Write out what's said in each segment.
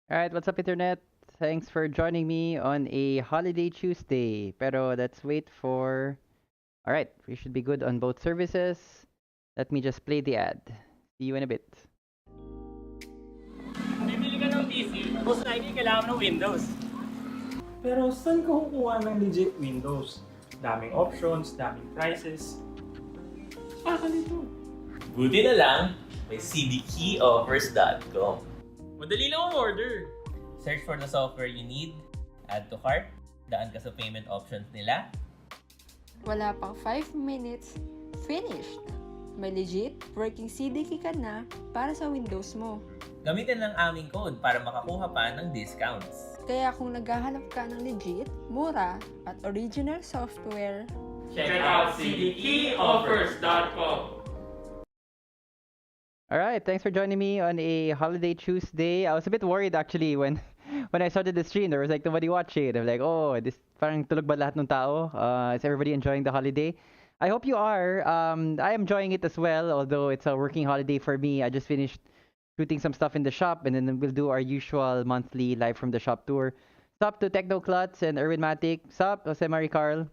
Alright, what's up, Internet? Thanks for joining me on a holiday Tuesday. Pero let's wait for. Alright, we should be good on both services. Let me just play the ad. See you in a bit. Bibili ka ng PC, most likely kailangan ng Windows. Pero saan ka kukuha ng legit Windows? Daming options, daming prices. Baka nito. Buti na lang, may cdkeyoffers.com. Madali lang ang order. Search for the software you need, add to cart, daan ka sa payment options nila. Wala pang 5 minutes, finished! May legit working CDK ka na para sa Windows mo. Gamitin lang aming code para makakuha pa ng discounts. Kaya kung naghahanap ka ng legit, mura, at original software, Check out cdkeyoffers.com. Alright, thanks for joining me on a holiday Tuesday. I was a bit worried actually when when I started the stream. There was like nobody watching. I'm like, oh, this parang tulog ba lahat ng tao? Is everybody enjoying the holiday? I hope you are. I am enjoying it as well, although it's a working holiday for me. I just finished shooting some stuff in the shop, and then we'll do our usual monthly live from the shop tour. Sup to Techno Klutz and Erwin Matic. Sup, Jose Marie Carl.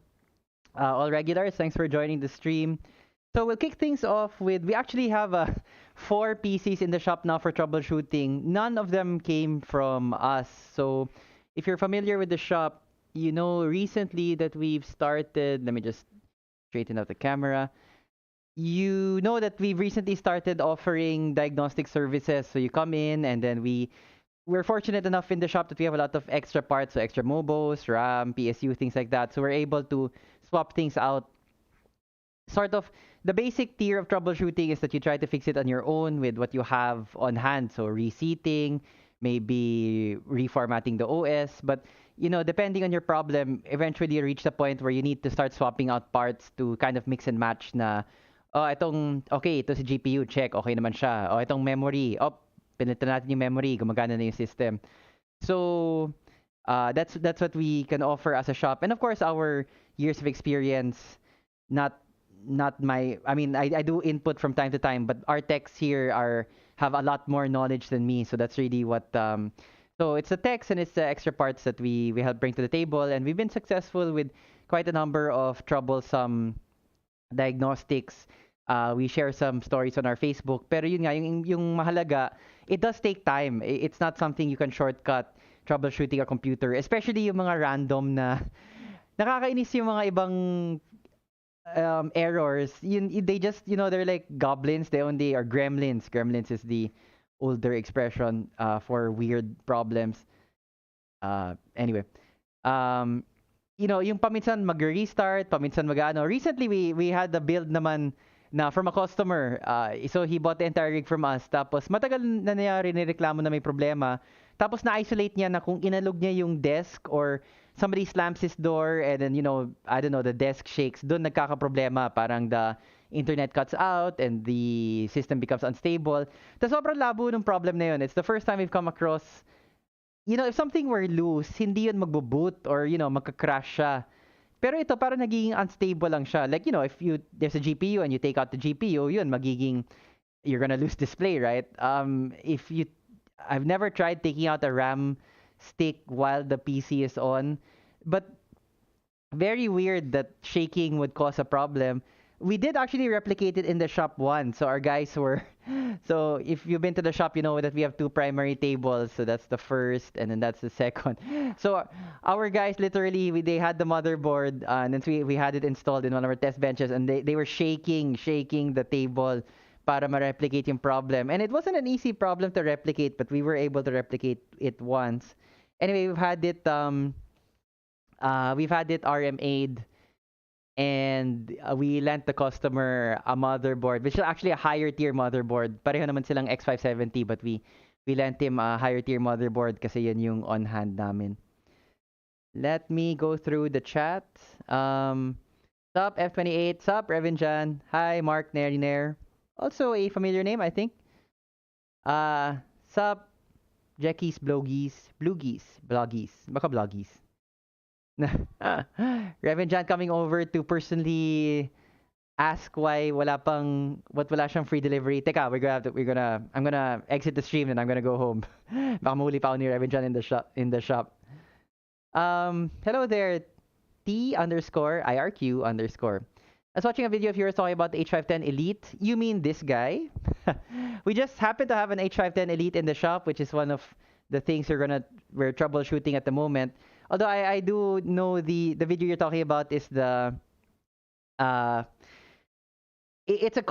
All regulars, thanks for joining the stream. So we'll kick things off with, we actually have 4 PCs in the shop now for troubleshooting. None of them came from us. So if you're familiar with the shop, you know recently that we've started, let me just straighten out the camera. You know that we've recently started offering diagnostic services. So you come in and then we're fortunate enough in the shop that we have a lot of extra parts, so extra mobos, RAM, PSU, things like that. So we're able to swap things out. Sort of the basic tier of troubleshooting is that you try to fix it on your own with what you have on hand. So reseating, maybe reformatting the OS. But you know, depending on your problem, eventually you reach the point where you need to start swapping out parts to kind of mix and match na, oh, ito si GPU, check, okay naman siya. Oh, itong memory, pinitan natin yung memory, gumagana na yung system. So, that's what we can offer as a shop. And of course, our years of experience, not I mean, I do input from time to time, but our techs here have a lot more knowledge than me, so that's really what so it's the techs and it's the extra parts that we help bring to the table, and we've been successful with quite a number of troublesome diagnostics. We share some stories on our Facebook, pero yun nga, yung mahalaga, it does take time. It's not something you can shortcut troubleshooting a computer, especially yung mga random na nakakainis yung mga ibang errors. They just, they're like goblins. They only are gremlins. Gremlins is the older expression for weird problems. Anyway, yung paminsan mag-restart, paminsan mag-ano. Recently, we had a build naman na from a customer. So he bought the entire rig from us. Tapos matagal na niya nireklamo na may problema. Tapos na-isolate niya na kung inalog niya yung desk or somebody slams his door and then, I don't know, the desk shakes. Doon nagkakaproblema. Parang the internet cuts out and the system becomes unstable. Tapos sobrang labo ng problem na yun. It's the first time we've come across, if something were loose, hindi yun magbo-boot or, magka-crash siya. Pero ito, parang nagiging unstable lang siya. Like, if there's a GPU and you take out the GPU, you're gonna lose display, right? I've never tried taking out a RAM stick while the PC is on, but very weird that shaking would cause a problem. We did actually replicate it in the shop once. So our guys were, so if you've been to the shop, you know that we have 2 primary tables. So that's the first, and then that's the second. So our guys literally, they had the motherboard, and then we had it installed in one of our test benches, and they were shaking the table para ma-replicate yung problem. And it wasn't an easy problem to replicate, but we were able to replicate it once. Anyway, we've had it RMA'd, and we lent the customer a motherboard, which is actually a higher tier motherboard. Pareho naman silang X570, but we lent him a higher tier motherboard kasi yun yung on hand namin. Let me go through the chat. Sup F28, sup Revinjan, hi Mark Nair. Also a familiar name, I think. Sup Jackie's Bloggies, baka Bloggies. Reverend John coming over to personally ask why wala siyang free delivery. Teka, I'm gonna exit the stream and I'm gonna go home. Baka mahuli pa ako ni Revan dyan in the shop. Hello there, T_IRQ_. I was watching a video of yours talking about the H510 Elite. You mean this guy? We just happen to have an H510 Elite in the shop, which is one of the things we're troubleshooting at the moment. Although I do know the video you're talking about is the it's a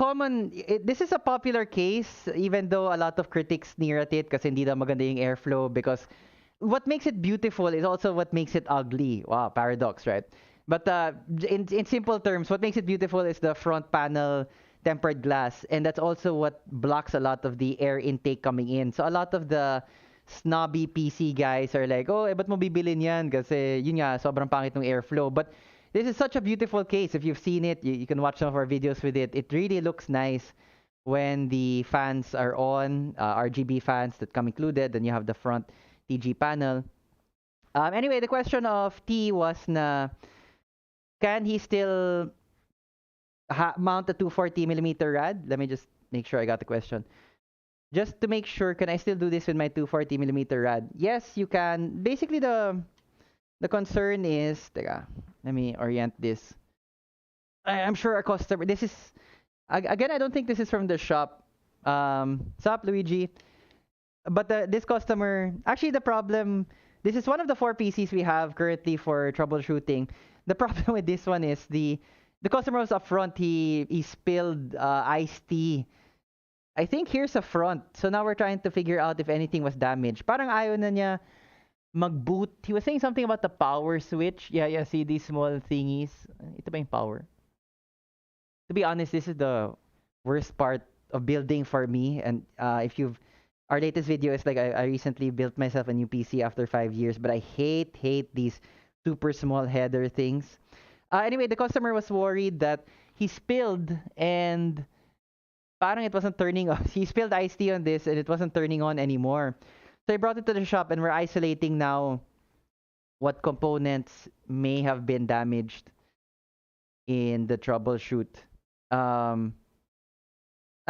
this is a popular case, even though a lot of critics sneer at it kasi hindi daw maganda yung airflow, because what makes it beautiful is also what makes it ugly. Wow, paradox, right? But in simple terms, what makes it beautiful is the front panel tempered glass, and that's also what blocks a lot of the air intake coming in. So a lot of the snobby PC guys are like, oh, ba't mo bibilin yan? Kasi yun nga, sobrang pangit ng airflow. But this is such a beautiful case. If you've seen it, you can watch some of our videos with it. It really looks nice when the fans are on, RGB fans that come included. Then you have the front TG panel. Anyway, the question of T was can he still mount a 240mm rad? Let me just make sure I got the question. Just to make sure, can I still do this with my 240mm rad? Yes, you can. Basically, the concern is, teka, let me orient this. I'm sure a customer, this is, again, I don't think this is from the shop. Sup, Luigi? But this customer, actually the problem, this is one of the 4 PCs we have currently for troubleshooting. The problem with this one is the customer was up front. He spilled iced tea. I think here's a front. So now we're trying to figure out if anything was damaged. Parang ayaw na niya mag-boot. He was saying something about the power switch. Yeah, see these small thingies. Ito ba yung power? To be honest, this is the worst part of building for me. And our latest video is like I recently built myself a new PC after 5 years, but I hate these super small header things. Anyway, the customer was worried that he spilled and parang it wasn't turning on. He spilled iced tea on this and it wasn't turning on anymore. So I brought it to the shop and we're isolating now what components may have been damaged in the troubleshoot. I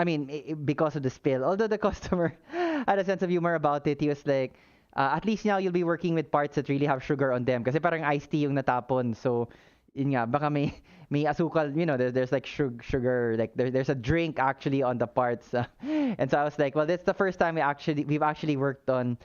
mean, because of the spill. Although the customer had a sense of humor about it, he was like, at least now you'll be working with parts that really have sugar on them. Kasi parang iced tea yung natapon. So, yun nga, baka may asukal, there's like sugar, like there's a drink actually on the parts. And so I was like, well, this is the first time we've actually worked on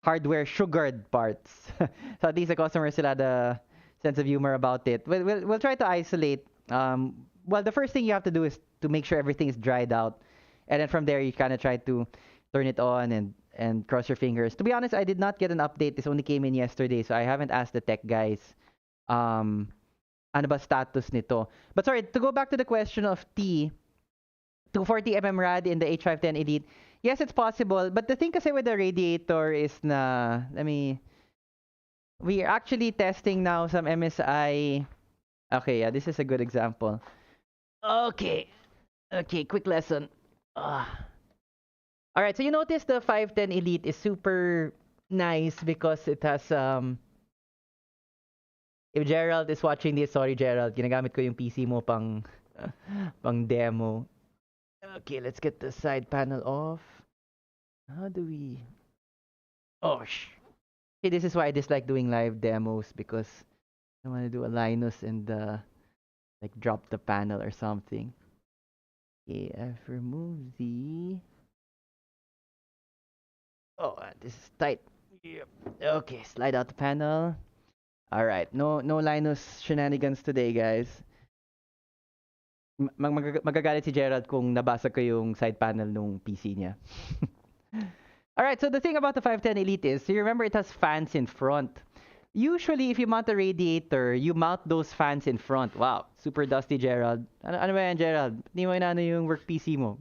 hardware sugared parts. So at least the customers still had a sense of humor about it. We'll try to isolate. Well, the first thing you have to do is to make sure everything is dried out. And then from there, you kind of try to turn it on and cross your fingers. To be honest, I did not get an update. This only came in yesterday, so I haven't asked the tech guys ano ba status nito. But sorry, to go back to the question of T, 240mm rad in the H510 Elite. Yes, it's possible. But the thing kasi with the Radiator is we are actually testing now some MSI. Okay, yeah, this is a good example. Okay, quick lesson. Alright, so you notice the 510 Elite is super nice because it has if Gerald is watching this, sorry Gerald, ginagamit ko yung PC mo pang demo. Okay, let's get the side panel off. How do we... See, this is why I dislike doing live demos, because I want to do a Linus and like drop the panel or something. Okay, I've removed the... this is tight. Yep. Okay, slide out the panel. Alright, no Linus shenanigans today, guys. Magagalit si Gerald kung nabasa ko yung side panel nung PC niya. Alright, so the thing about the 510 Elite is, you remember it has fans in front. Usually, if you mount a Radiator, you mount those fans in front. Wow, super dusty, Gerald. Ano ba yan, Gerald? Hindi mo inaano yung work PC mo.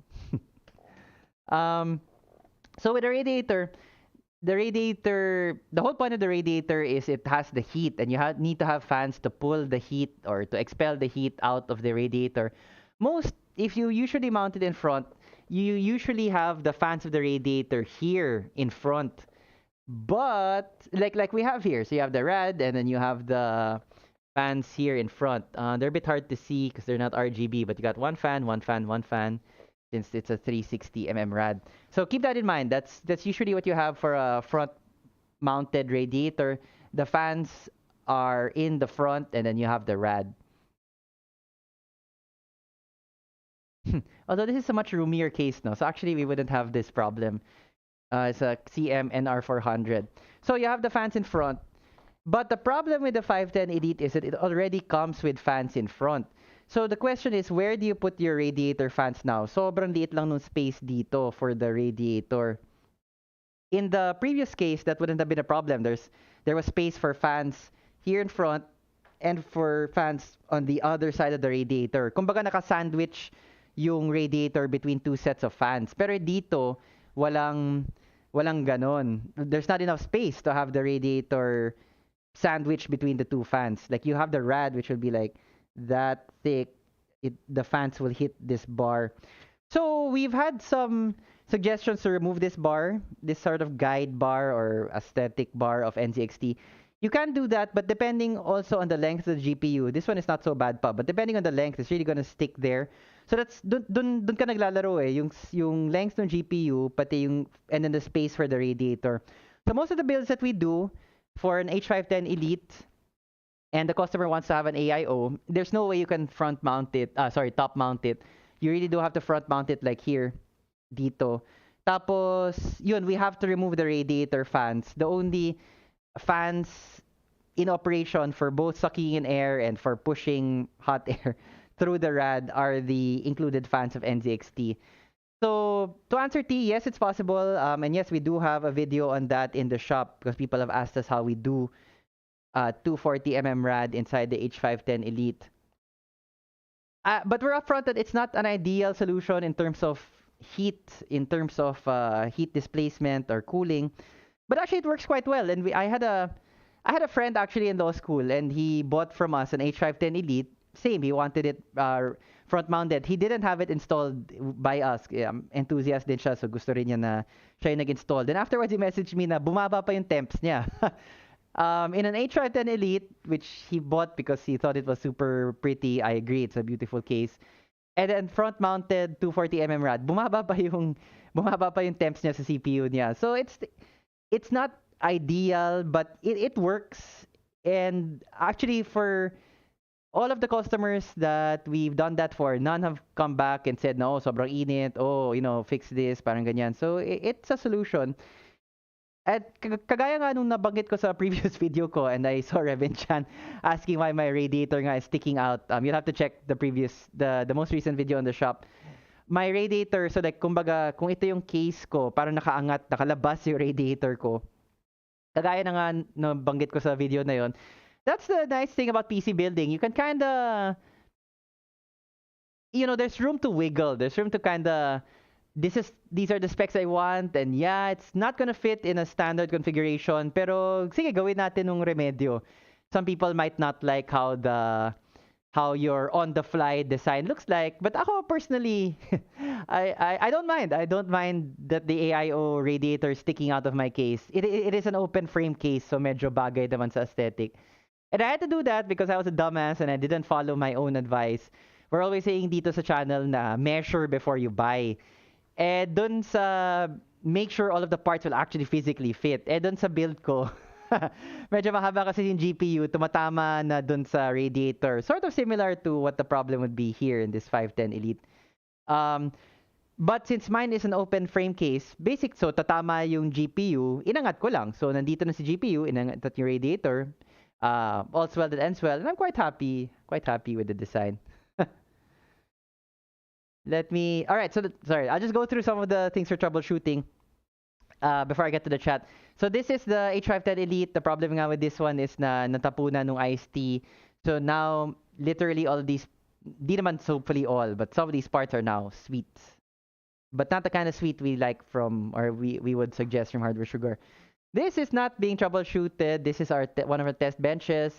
So with the Radiator, the whole point of the Radiator is it has the heat, and you need to have fans to pull the heat or to expel the heat out of the Radiator. If you usually mount it in front, you usually have the fans of the Radiator here in front. But like we have here, so you have the rad, and then you have the fans here in front. They're a bit hard to see because they're not RGB, but you got one fan, one fan, one fan, since it's a 360 rad. So keep that in mind. That's usually what you have for a front-mounted radiator. The fans are in the front, and then you have the rad. Although this is a much roomier case now, so actually we wouldn't have this problem. It's a CM NR400. So you have the fans in front. But the problem with the 510 Elite is that it already comes with fans in front. So the question is, where do you put your radiator fans now? Sobrang liit lang nung space dito for the radiator. In the previous case, that wouldn't have been a problem. There was space for fans here in front and for fans on the other side of the radiator. Kumbaga naka-sandwich yung radiator between two sets of fans. Pero dito, walang ganon. There's not enough space to have the radiator sandwich between the two fans. Like you have the rad, which will be like that thick. The fans will hit this bar. So we've had some suggestions to remove this bar, this sort of guide bar or aesthetic bar of NZXT. You can do that, but depending also on the length of the GPU, this one is not so bad pa, but depending on the length, it's really gonna stick there. So that's dun ka naglalaro eh, yung length ng GPU, pati yung, and then the space for the radiator. So most of the builds that we do for an H510 Elite, and the customer wants to have an AIO, there's no way you can top mount it. You really do have to front mount it like here, dito. Tapos, yun, we have to remove the radiator fans. The only fans in operation for both sucking in air and for pushing hot air through the rad are the included fans of NZXT. So, to answer T, yes, it's possible. And yes, we do have a video on that in the shop because people have asked us how we do 240mm rad inside the H510 Elite. But we're upfront that it's not an ideal solution in terms of heat, in terms of heat displacement or cooling. But actually, it works quite well. And I had a friend actually in law school, and he bought from us an H510 Elite. Same, he wanted it front-mounted. He didn't have it installed by us. Enthusiast din siya, so gusto rin niya na siya yung nag-install. Then afterwards, he messaged me na bumaba pa yung temps niya. In an H510 Elite, which he bought because he thought it was super pretty. I agree, it's a beautiful case. And then front-mounted 240mm rad, bumaba pa yung temps niya sa CPU niya. So it's not ideal, but it works. And actually, for all of the customers that we've done that for, none have come back and said, no, sobrang init, fix this, parang ganyan. So it's a solution. At kagaya nga nung nabanggit ko sa previous video ko, and I saw Revin Chan asking why my radiator nga is sticking out. You'll have to check the most recent video on the shop. My radiator, so like, kumbaga, kung ito yung case ko, parang nakaangat, nakalabas yung radiator ko. Kagaya na nga nabanggit ko sa video na yon. That's the nice thing about PC building. You can kinda, there's room to wiggle. There's room to kinda, these are the specs I want, and yeah, it's not gonna fit in a standard configuration, pero sige, gawin natin ng remedyo. Some people might not like how your on-the-fly design looks like, but ako personally, I don't mind. I don't mind that the AIO radiator is sticking out of my case. It is an open frame case, so medyo bagay naman sa aesthetic. And I had to do that because I was a dumbass and I didn't follow my own advice. We're always saying dito sa channel na measure before you buy. Eh, dun sa make sure all of the parts will actually physically fit. Eh, dun sa build ko, medyo mahaba kasi yung GPU, tumatama na dun sa radiator. Sort of similar to what the problem would be here in this 510 Elite. But since mine is an open frame case, so tatama yung GPU, inangat ko lang. So, nandito na si GPU, inangat yung radiator. All's well that ends well, and I'm quite happy with the design. Alright, sorry, I'll just go through some of the things for troubleshooting before I get to the chat. So this is the H510 Elite. The problem nga with this one is na natapunan nung IST. So now, literally all of these, di naman hopefully all, but some of these parts are now sweet. But not the kind of sweet we like from, or we would suggest from Hardware Sugar. This is not being troubleshooted. This is one of our test benches,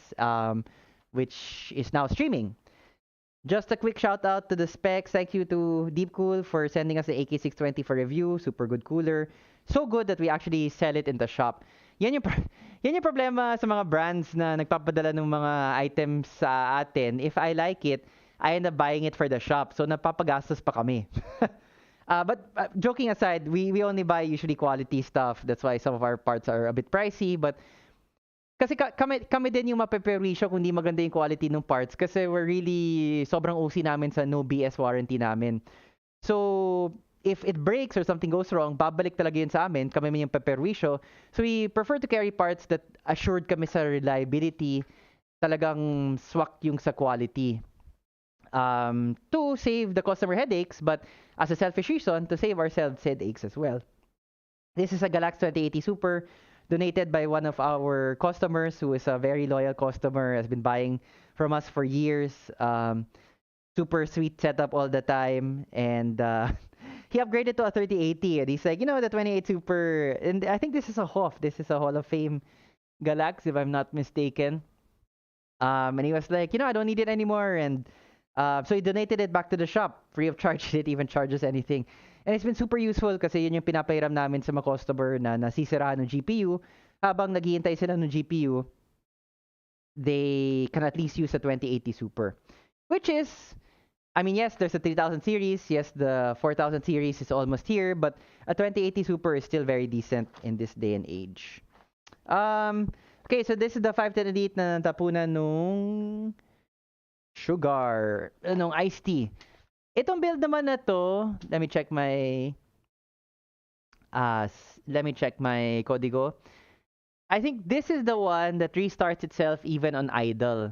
which is now streaming. Just a quick shout out to the specs. Thank you to Deepcool for sending us the AK620 for review. Super good cooler. So good that we actually sell it in the shop. Yan yan yung problema sa mga brands na nagpapadala ng mga items sa atin. If I like it, I end up buying it for the shop. So napapagastos pa kami. But joking aside, we only buy usually quality stuff. That's why some of our parts are a bit pricey. But kasi kami din yung mapeperwisyo kung di maganda yung quality ng parts kasi we're really sobrang OC namin sa no BS warranty namin. So if it breaks or something goes wrong, babalik talaga yun sa amin. Kami may yung peperwisyo. So we prefer to carry parts that assured kami sa reliability, talagang swak yung sa quality. To save the customer headaches, but as a selfish reason, to save ourselves headaches as well. This is a Galax 2080 Super donated by one of our customers who is a very loyal customer, has been buying from us for years. Super sweet setup all the time, and he upgraded to a 3080, and he's like, the 28 Super, and I think this is a HOF, this is a Hall of Fame Galax, if I'm not mistaken. And he was like, I don't need it anymore, and so he donated it back to the shop, free of charge. He didn't even charge us anything. And it's been super useful kasi yun yung pinapahiram namin sa mga customer na nasisiraan ng GPU. Habang naghihintay sila ng GPU, they can at least use a 2080 Super. Which is, yes, there's a 3000 series. Yes, the 4000 series is almost here. But a 2080 Super is still very decent in this day and age. Okay, so this is the 510 Elite na natapunan nung sugar, nung iced tea. Itong build naman na to, let me check my código. I think this is the one that restarts itself even on idle.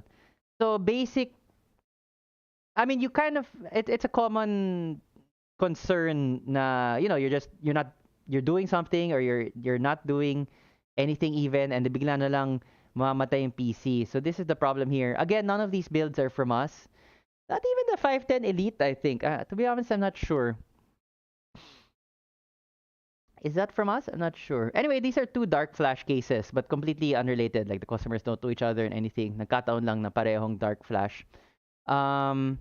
So basic, you kind of, it's a common concern na, you're doing something or you're not doing anything even, and bigla na lang mamamatay yung PC. So this is the problem here. Again, none of these builds are from us. Not even the 510 Elite, I think. To be honest, I'm not sure. Is that from us? I'm not sure. Anyway, these are two dark flash cases, but completely unrelated. Like, the customers don't know each other and anything. Nagkataon lang na parehong dark flash. I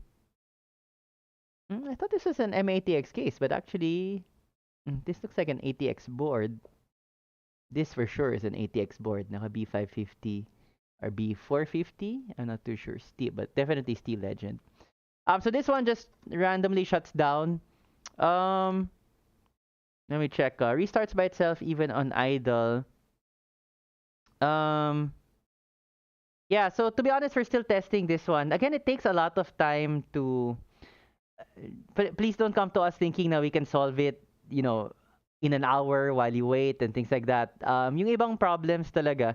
thought this was an M80X case, but actually, this looks like an ATX board. This for sure is an ATX board. Naka B550 or B450. I'm not too sure. Steel, but definitely Steel Legend. So this one just randomly shuts down. Let me check. Restarts by itself even on idle. Yeah, so to be honest, we're still testing this one. Again, it takes a lot of time to... Please don't come to us thinking that we can solve it, in an hour while you wait and things like that. Yung ibang problems talaga.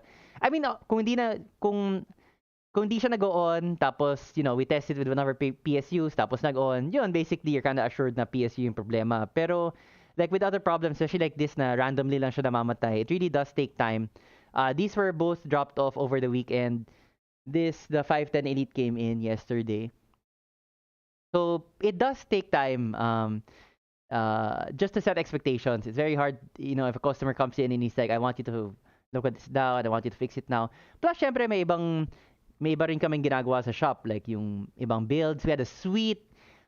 Kung hindi siya nag-on, tapos, we tested with one of our PSUs, tapos nag-on, basically, you're kind of assured na PSU yung problema. Pero, like with other problems, especially like this na randomly lang siya namamatay, it really does take time. These were both dropped off over the weekend. The 510 Elite came in yesterday. So, it does take time. Just to set expectations. It's very hard, if a customer comes in and he's like, I want you to look at this now and I want you to fix it now. Plus, syempre, may iba rin kaming ginagawa sa shop, like yung ibang builds. We had a sweet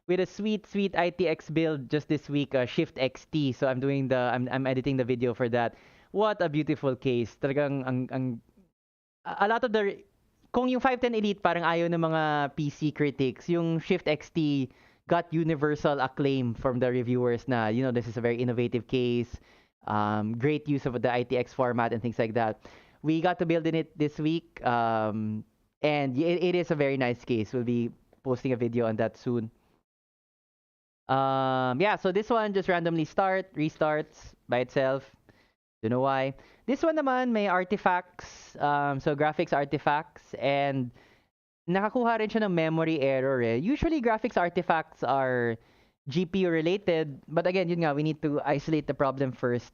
ITX build just this week, Shift XT. So I'm editing the video for that. What a beautiful case. Talagang a lot of kung yung 510 Elite parang ayaw ng mga PC critics, yung Shift XT got universal acclaim from the reviewers na, this is a very innovative case, great use of the ITX format and things like that. We got to build in it this week, and it is a very nice case. We'll be posting a video on that soon. Yeah, so this one just randomly restarts by itself. Don't know why. This one naman may artifacts, so graphics artifacts, and nakakuha rin siya ng memory error eh. Usually, graphics artifacts are GPU related, but again, yun nga, we need to isolate the problem first.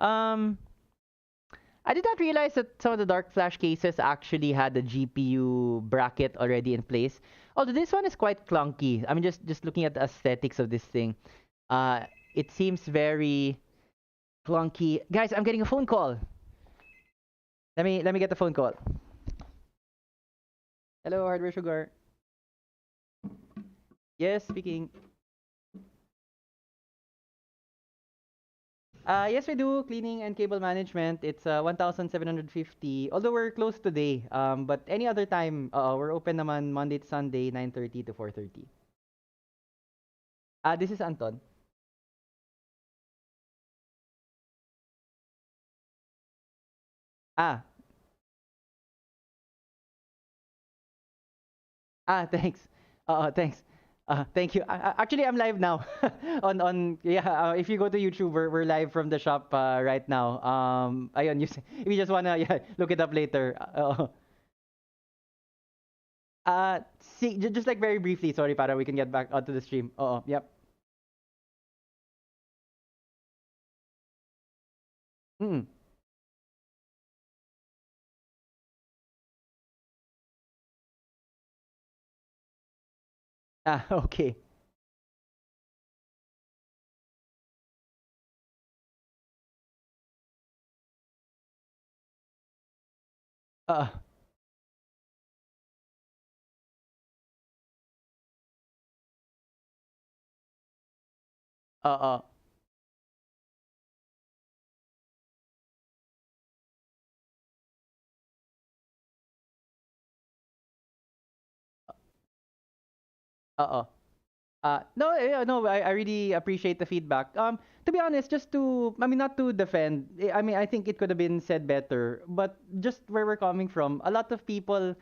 I did not realize that some of the dark flash cases actually had the GPU bracket already in place. Although this one is quite clunky. Just looking at the aesthetics of this thing. It seems very clunky. Guys, I'm getting a phone call. Let me get the phone call. Hello, Hardware Sugar. Yes, speaking. Yes, we do cleaning and cable management. It's 1,750. Although we're closed today. But any other time, we're open naman Monday to Sunday, 9:30 to 4:30. This is Anton. Ah, thanks. Thanks. Thank you. Actually, I'm live now. On yeah. If you go to YouTube, we're live from the shop right now. Ayun, if you just wanna yeah look it up later. See, just like very briefly. Sorry, para we can get back onto the stream. Yep. Mm. Okay. Uh, uh, uh, uh, no, yeah, no, I really appreciate the feedback. To be honest, just to, I mean, not to defend, I mean, I think it could have been said better, but just where we're coming from, a lot of people,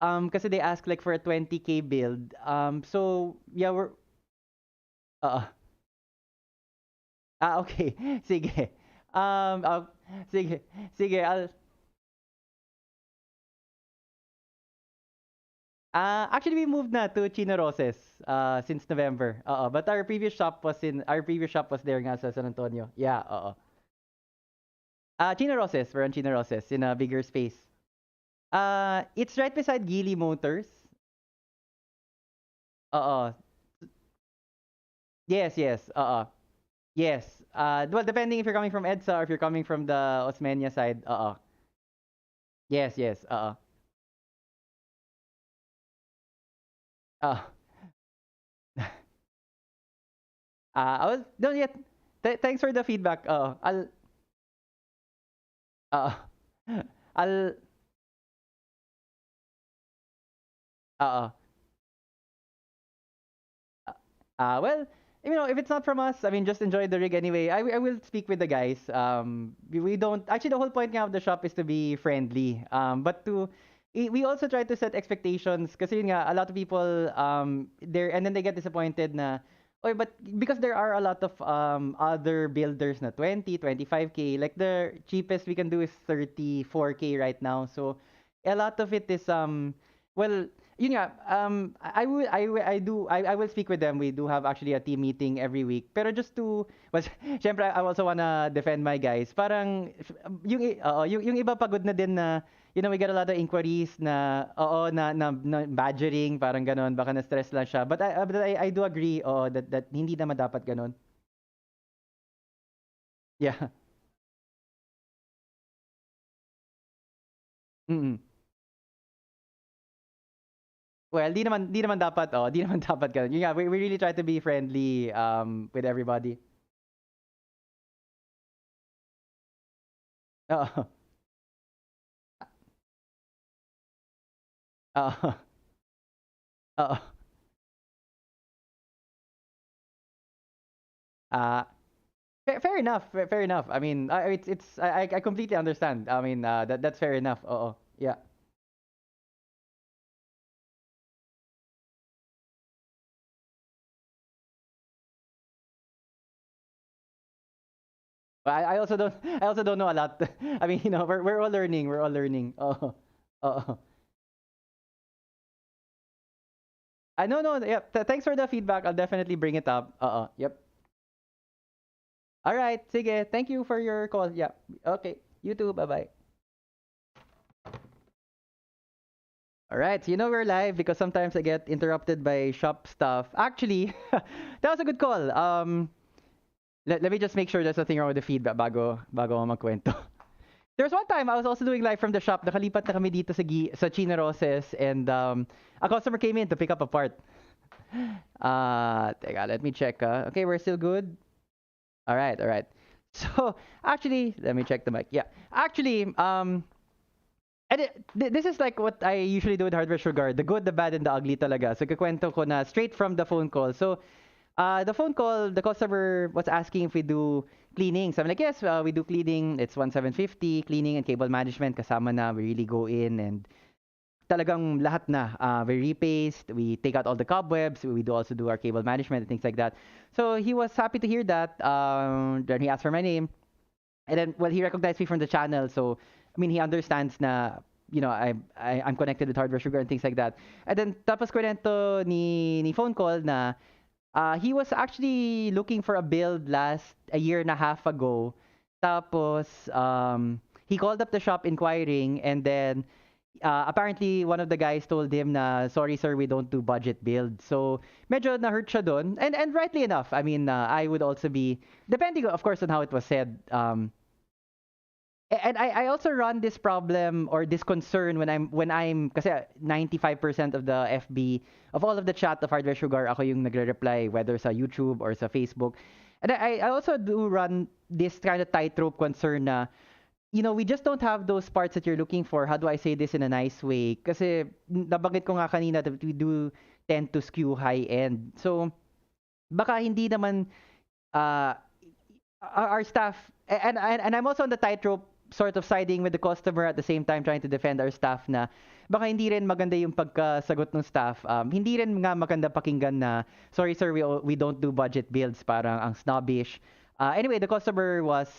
kasi they ask like for a 20K build. So, yeah, uh, okay, sige. Sige, sige, actually, we moved na to Chino Roses since November. But our previous shop was there nga sa San Antonio. Yeah, Chino Roses, we're on Chino Roses in a bigger space. It's right beside Geely Motors. Oo. Yes, yes. Yes. Well, depending if you're coming from EDSA or if you're coming from the Osmeña side. Yes, yes. Uh, I was don't yet. Thanks for the feedback. Uh, I'll uh, well, you know, if it's not from us, I mean, just enjoy the rig anyway. I will speak with the guys. We don't actually the whole point nga of the shop is to be friendly. But we also try to set expectations kasi yun nga a lot of people there and then they get disappointed na oh, but because there are a lot of other builders na 25K, like the cheapest we can do is 34K right now. So a lot of it is well, yun nga, I will speak with them. We do have actually a team meeting every week. Pero just to, well, syempre, I also wanna defend my guys. Parang, yung iba pagod na din na, you know, we get a lot of inquiries na, na badgering, parang ganon, baka na-stress lang siya. But I do agree, that hindi naman dapat ganon. Yeah. Mm. Well, di naman dapat, di naman dapat ganun. Yeah, we really try to be friendly with everybody. Oo. Oo. Oo. Uh, fair enough. Fair enough. I mean, I completely understand. I mean, that's fair enough. Oo. Yeah. But I also don't know a lot. I mean, you know, we're all learning. We're all learning. Oh. Oh. I know, no. Yeah. Thanks for the feedback. I'll definitely bring it up. Yep. All right. Sige. Thank you for your call. Yeah. Okay. You too. Bye-bye. All right, so you know we're live because sometimes I get interrupted by shop stuff. Actually, that was a good call. Let me just make sure there's nothing wrong with the feedback bago ako magkwento. There was one time I was also doing live from the shop. Nakalipat na kami dito sa Chino Roses and a customer came in to pick up a part. Teka, let me check. Okay, we're still good. All right, all right. So actually, let me check the mic. Yeah, actually, this is like what I usually do with Hardware Sugar, the good, the bad, and the ugly talaga. So kukwento ko na straight from the phone call. So the phone call, the customer was asking if we do cleaning. So I'm like, yes, we do cleaning. It's 1,750. Cleaning and cable management kasama na. We really go in and talagang lahat na. We repaste, we take out all the cobwebs, we do also do our cable management and things like that. So he was happy to hear that. Then he asked for my name. And then, well, he recognized me from the channel. So, I mean, he understands na, I'm connected with Hardware Sugar and things like that. And then, tapos kwento ni phone call na he was actually looking for a build a year and a half ago. Tapos, he called up the shop inquiring, and then apparently one of the guys told him na, sorry sir, we don't do budget build. So, medyo na-hurt siya dun. And rightly enough. I mean, I would also be, depending of course on how it was said, and I also run this problem or this concern when I'm kasi 95% of the FB of all of the chat of Hardware Sugar, ako yung nagre-reply whether sa YouTube or sa Facebook. And I also do run this kind of tightrope concern na, we just don't have those parts that you're looking for. How do I say this in a nice way? Kasi nabanggit ko nga kanina that we do tend to skew high end. So baka hindi naman our staff, and I'm also on the tightrope sort of siding with the customer at the same time trying to defend our staff na baka hindi rin maganda yung pagkasagot ng staff. Hindi rin nga maganda pakinggan na, sorry sir, we don't do budget builds, parang ang snobbish. Anyway, the customer was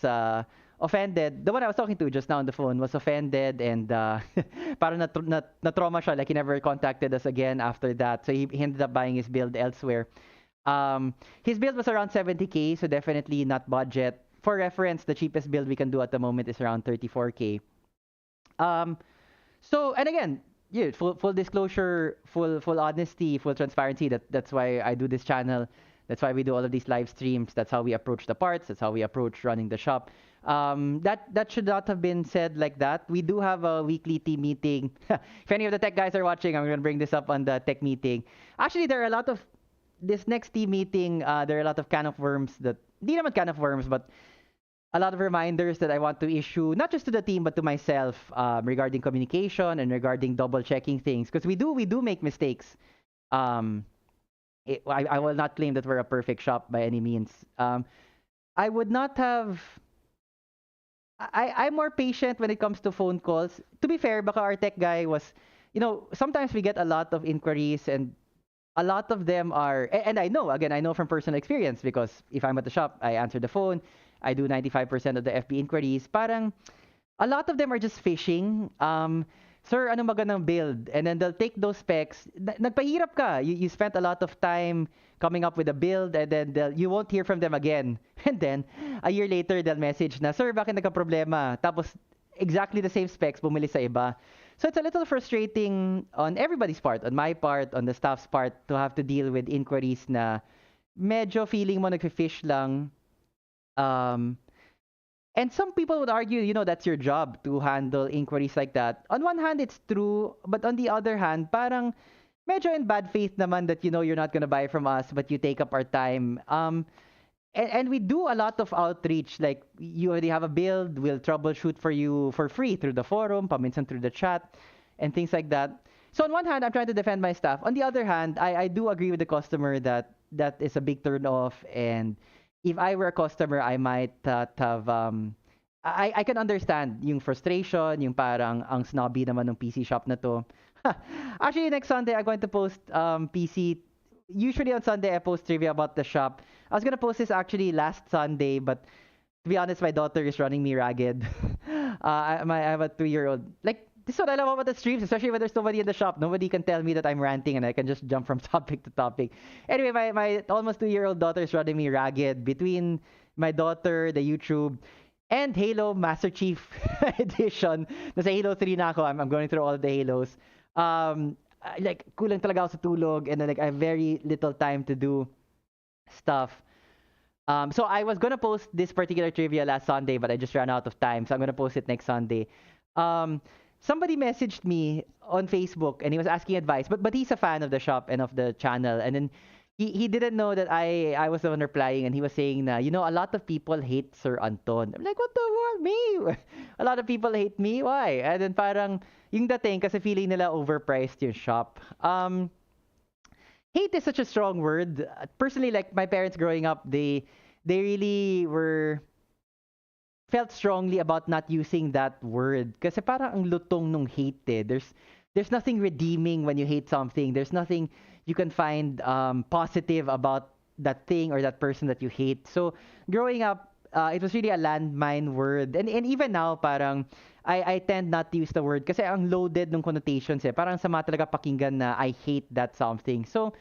offended. The one I was talking to just now on the phone was offended and parang na-trauma siya, like he never contacted us again after that. So he ended up buying his build elsewhere. His build was around 70K, so definitely not budget. For reference, the cheapest build we can do at the moment is around 34K. So, and again, yeah, full disclosure, full honesty, full transparency. That's why I do this channel. That's why we do all of these live streams. That's how we approach the parts. That's how we approach running the shop. That should not have been said like that. We do have a weekly team meeting. If any of the tech guys are watching, I'm going to bring this up on the tech meeting. Actually, there are a lot of this next team meeting. There are a lot of can of worms that, hindi naman can of worms, but a lot of reminders that I want to issue, not just to the team, but to myself, regarding communication and regarding double checking things. Because we do make mistakes. I will not claim that we're a perfect shop by any means. I would not have. I'm more patient when it comes to phone calls. To be fair, baka our tech guy was, sometimes we get a lot of inquiries and a lot of them are, and I know from personal experience because if I'm at the shop, I answer the phone. I do 95% of the FB inquiries. Parang, a lot of them are just fishing. Sir, ano magandang build? And then they'll take those specs. Nagpahirap ka. You spent a lot of time coming up with a build and then you won't hear from them again. And then, a year later, they'll message na, sir, bakit nagka-problema? Tapos, exactly the same specs, bumili sa iba. So it's a little frustrating on everybody's part, on my part, on the staff's part, to have to deal with inquiries na medyo feeling mo nagfi-fish lang. And some people would argue, that's your job to handle inquiries like that. On one hand, it's true, but on the other hand, parang medyo in bad faith naman that you're not gonna buy from us, but you take up our time. And we do a lot of outreach. Like, you already have a build, we'll troubleshoot for you for free through the forum, paminsan through the chat, and things like that. So on one hand, I'm trying to defend my staff. On the other hand, I do agree with the customer that is a big turn off. And if I were a customer, I might have... I can understand yung frustration, yung parang ang snobby naman ng PC shop na to. Actually, next Sunday, I'm going to post PC. Usually on Sunday, I post trivia about the shop. I was going to post this actually last Sunday, but to be honest, my daughter is running me ragged. I have a 2-year-old. Like, this is what I love about the streams, especially when there's nobody in the shop. Nobody can tell me that I'm ranting and I can just jump from topic to topic. Anyway, my almost 2-year-old daughter is running me ragged between my daughter, the YouTube, and Halo Master Chief Edition. Nasa Halo 3 na ako. I'm going through all the Halos. Like, kulang talaga ako sa tulog and then, like, I have very little time to do stuff. So I was gonna post this particular trivia last Sunday, but I just ran out of time. So I'm gonna post it next Sunday. Somebody messaged me on Facebook and he was asking advice, but he's a fan of the shop and of the channel. And then he didn't know that I was the one replying, and he was saying na, a lot of people hate Sir Anton. I'm like, what the what? Me? A lot of people hate me? Why? And then parang, yung dating, kasi feeling nila overpriced yung shop. Hate is such a strong word. Personally, like my parents growing up, they really were felt strongly about not using that word. Kasi parang ang lutong nung hate eh. There's nothing redeeming when you hate something. There's nothing you can find positive about that thing or that person that you hate. So growing up, it was really a landmine word. And even now, parang I tend not to use the word kasi ang loaded ng connotations eh. Parang sama talaga pakinggan na I hate that something. So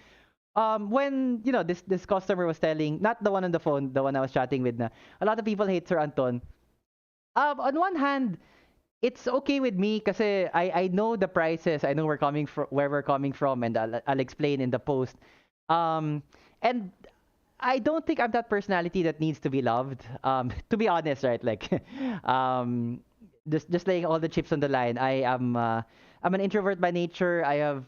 when this customer was telling, not the one on the phone, the one I was chatting with na, a lot of people hate Sir Anton. On one hand, it's okay with me kasi I know the prices. I know where we're coming from, and I'll explain in the post. And I don't think I'm that personality that needs to be loved. To be honest, right? Like, just laying all the chips on the line. I'm an introvert by nature. I have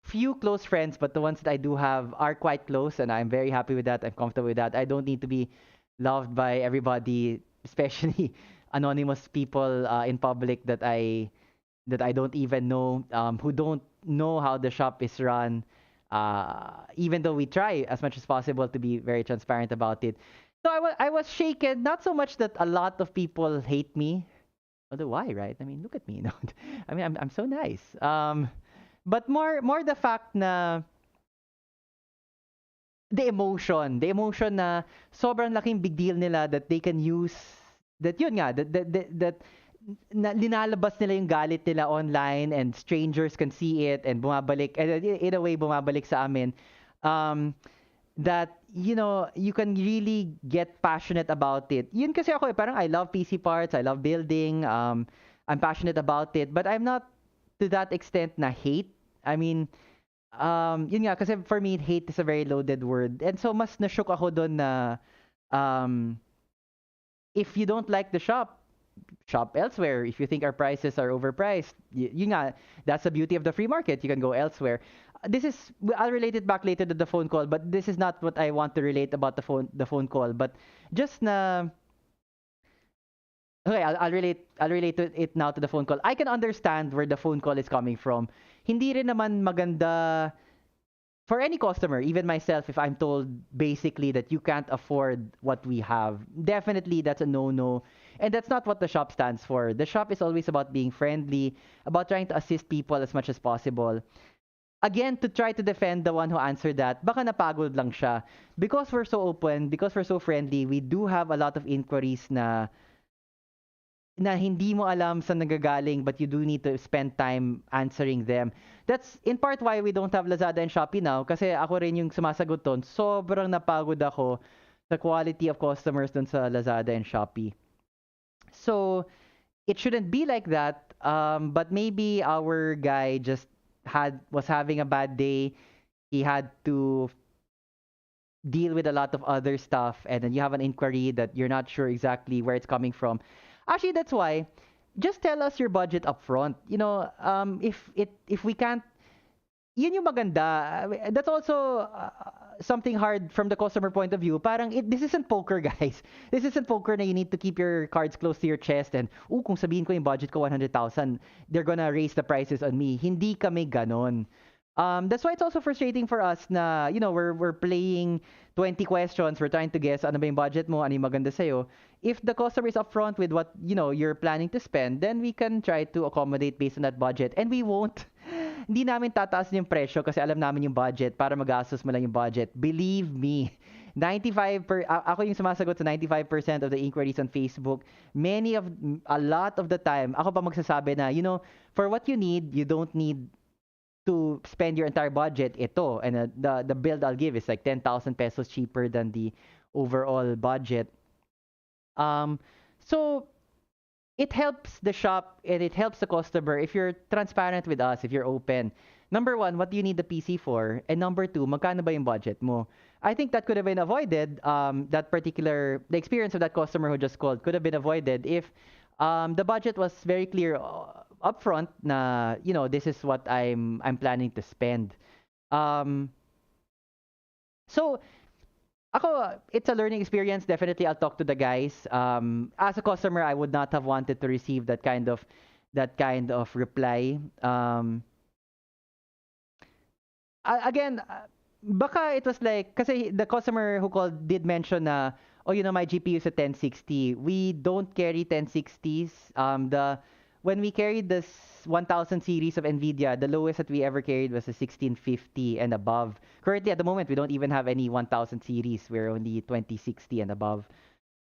few close friends, but the ones that I do have are quite close, and I'm very happy with that. I'm comfortable with that. I don't need to be loved by everybody, especially anonymous people in public that I don't even know, who don't know how the shop is run. Even though we try as much as possible to be very transparent about it. So I was shaken, not so much that a lot of people hate me. Although why, right? I mean, look at me. No, I mean, I'm so nice. But more the fact na the emotion na sobrang laking big deal nila that they can use that yun nga that na linalabas nila yung galit nila online, and strangers can see it and bumabalik, and in a way bumabalik sa amin, that you can really get passionate about it. Yun kasi ako parang I love PC parts, I love building, I'm passionate about it, but I'm not to that extent na hate. I mean, yun nga, kasi for me, hate is a very loaded word. And so, mas na-shook ako doon na, if you don't like the shop elsewhere. If you think our prices are overpriced, yun nga, that's the beauty of the free market. You can go elsewhere. I'll relate it back later to the phone call, but this is not what I want to relate about the phone call. But just na, okay, I'll relate to it now to the phone call. I can understand where the phone call is coming from. Hindi rin naman maganda for any customer, even myself, if I'm told basically that you can't afford what we have. Definitely that's a no-no. And that's not what the shop stands for. The shop is always about being friendly, about trying to assist people as much as possible. Again, to try to defend the one who answered that, baka napagod lang siya. Because we're so open, because we're so friendly, we do have a lot of inquiries na hindi mo alam saan nagagaling, but you do need to spend time answering them. That's in part why we don't have Lazada and Shopee now, kasi ako rin yung sumasagot doon. Sobrang napagod ako sa quality of customers doon sa Lazada and Shopee. So, it shouldn't be like that, but maybe our guy just was having a bad day. He had to deal with a lot of other stuff, and then you have an inquiry that you're not sure exactly where it's coming from. Actually, that's why just tell us your budget up front. If we can't, yun yung maganda. That's also something hard from the customer point of view. Parang this isn't poker, guys. This isn't poker na you need to keep your cards close to your chest and kung sabihin ko yung budget ko 100,000, they're gonna raise the prices on me. Hindi kami ganon. That's why it's also frustrating for us na, we're playing 20 questions, we're trying to guess ano ba yung budget mo, ano yung maganda sa'yo. If the customer is upfront with what, you're planning to spend, then we can try to accommodate based on that budget. And we won't. Hindi namin tataas yung presyo kasi alam namin yung budget para magastos mo lang yung budget. Believe me. Ako yung sumasagot sa 95% of the inquiries on Facebook. A lot of the time, ako pa magsasabi na, for what you need, you don't need to spend your entire budget. Ito, and the build I'll give is like 10,000 pesos cheaper than the overall budget. So it helps the shop and it helps the customer if you're transparent with us, if you're open. Number one, what do you need the PC for? And number two, magkano ba yung budget mo? I think that could have been avoided. The experience of that customer who just called could have been avoided if the budget was very clear upfront na, this is what I'm planning to spend. So, ako, it's a learning experience. Definitely, I'll talk to the guys. As a customer, I would not have wanted to receive that kind of reply. Again, baka it was like, kasi the customer who called did mention na, oh, my GPU is a 1060. We don't carry 1060s. When we carried this 1000 series of NVIDIA, the lowest that we ever carried was a 1650 and above. Currently, at the moment, we don't even have any 1000 series. We're only 2060 and above.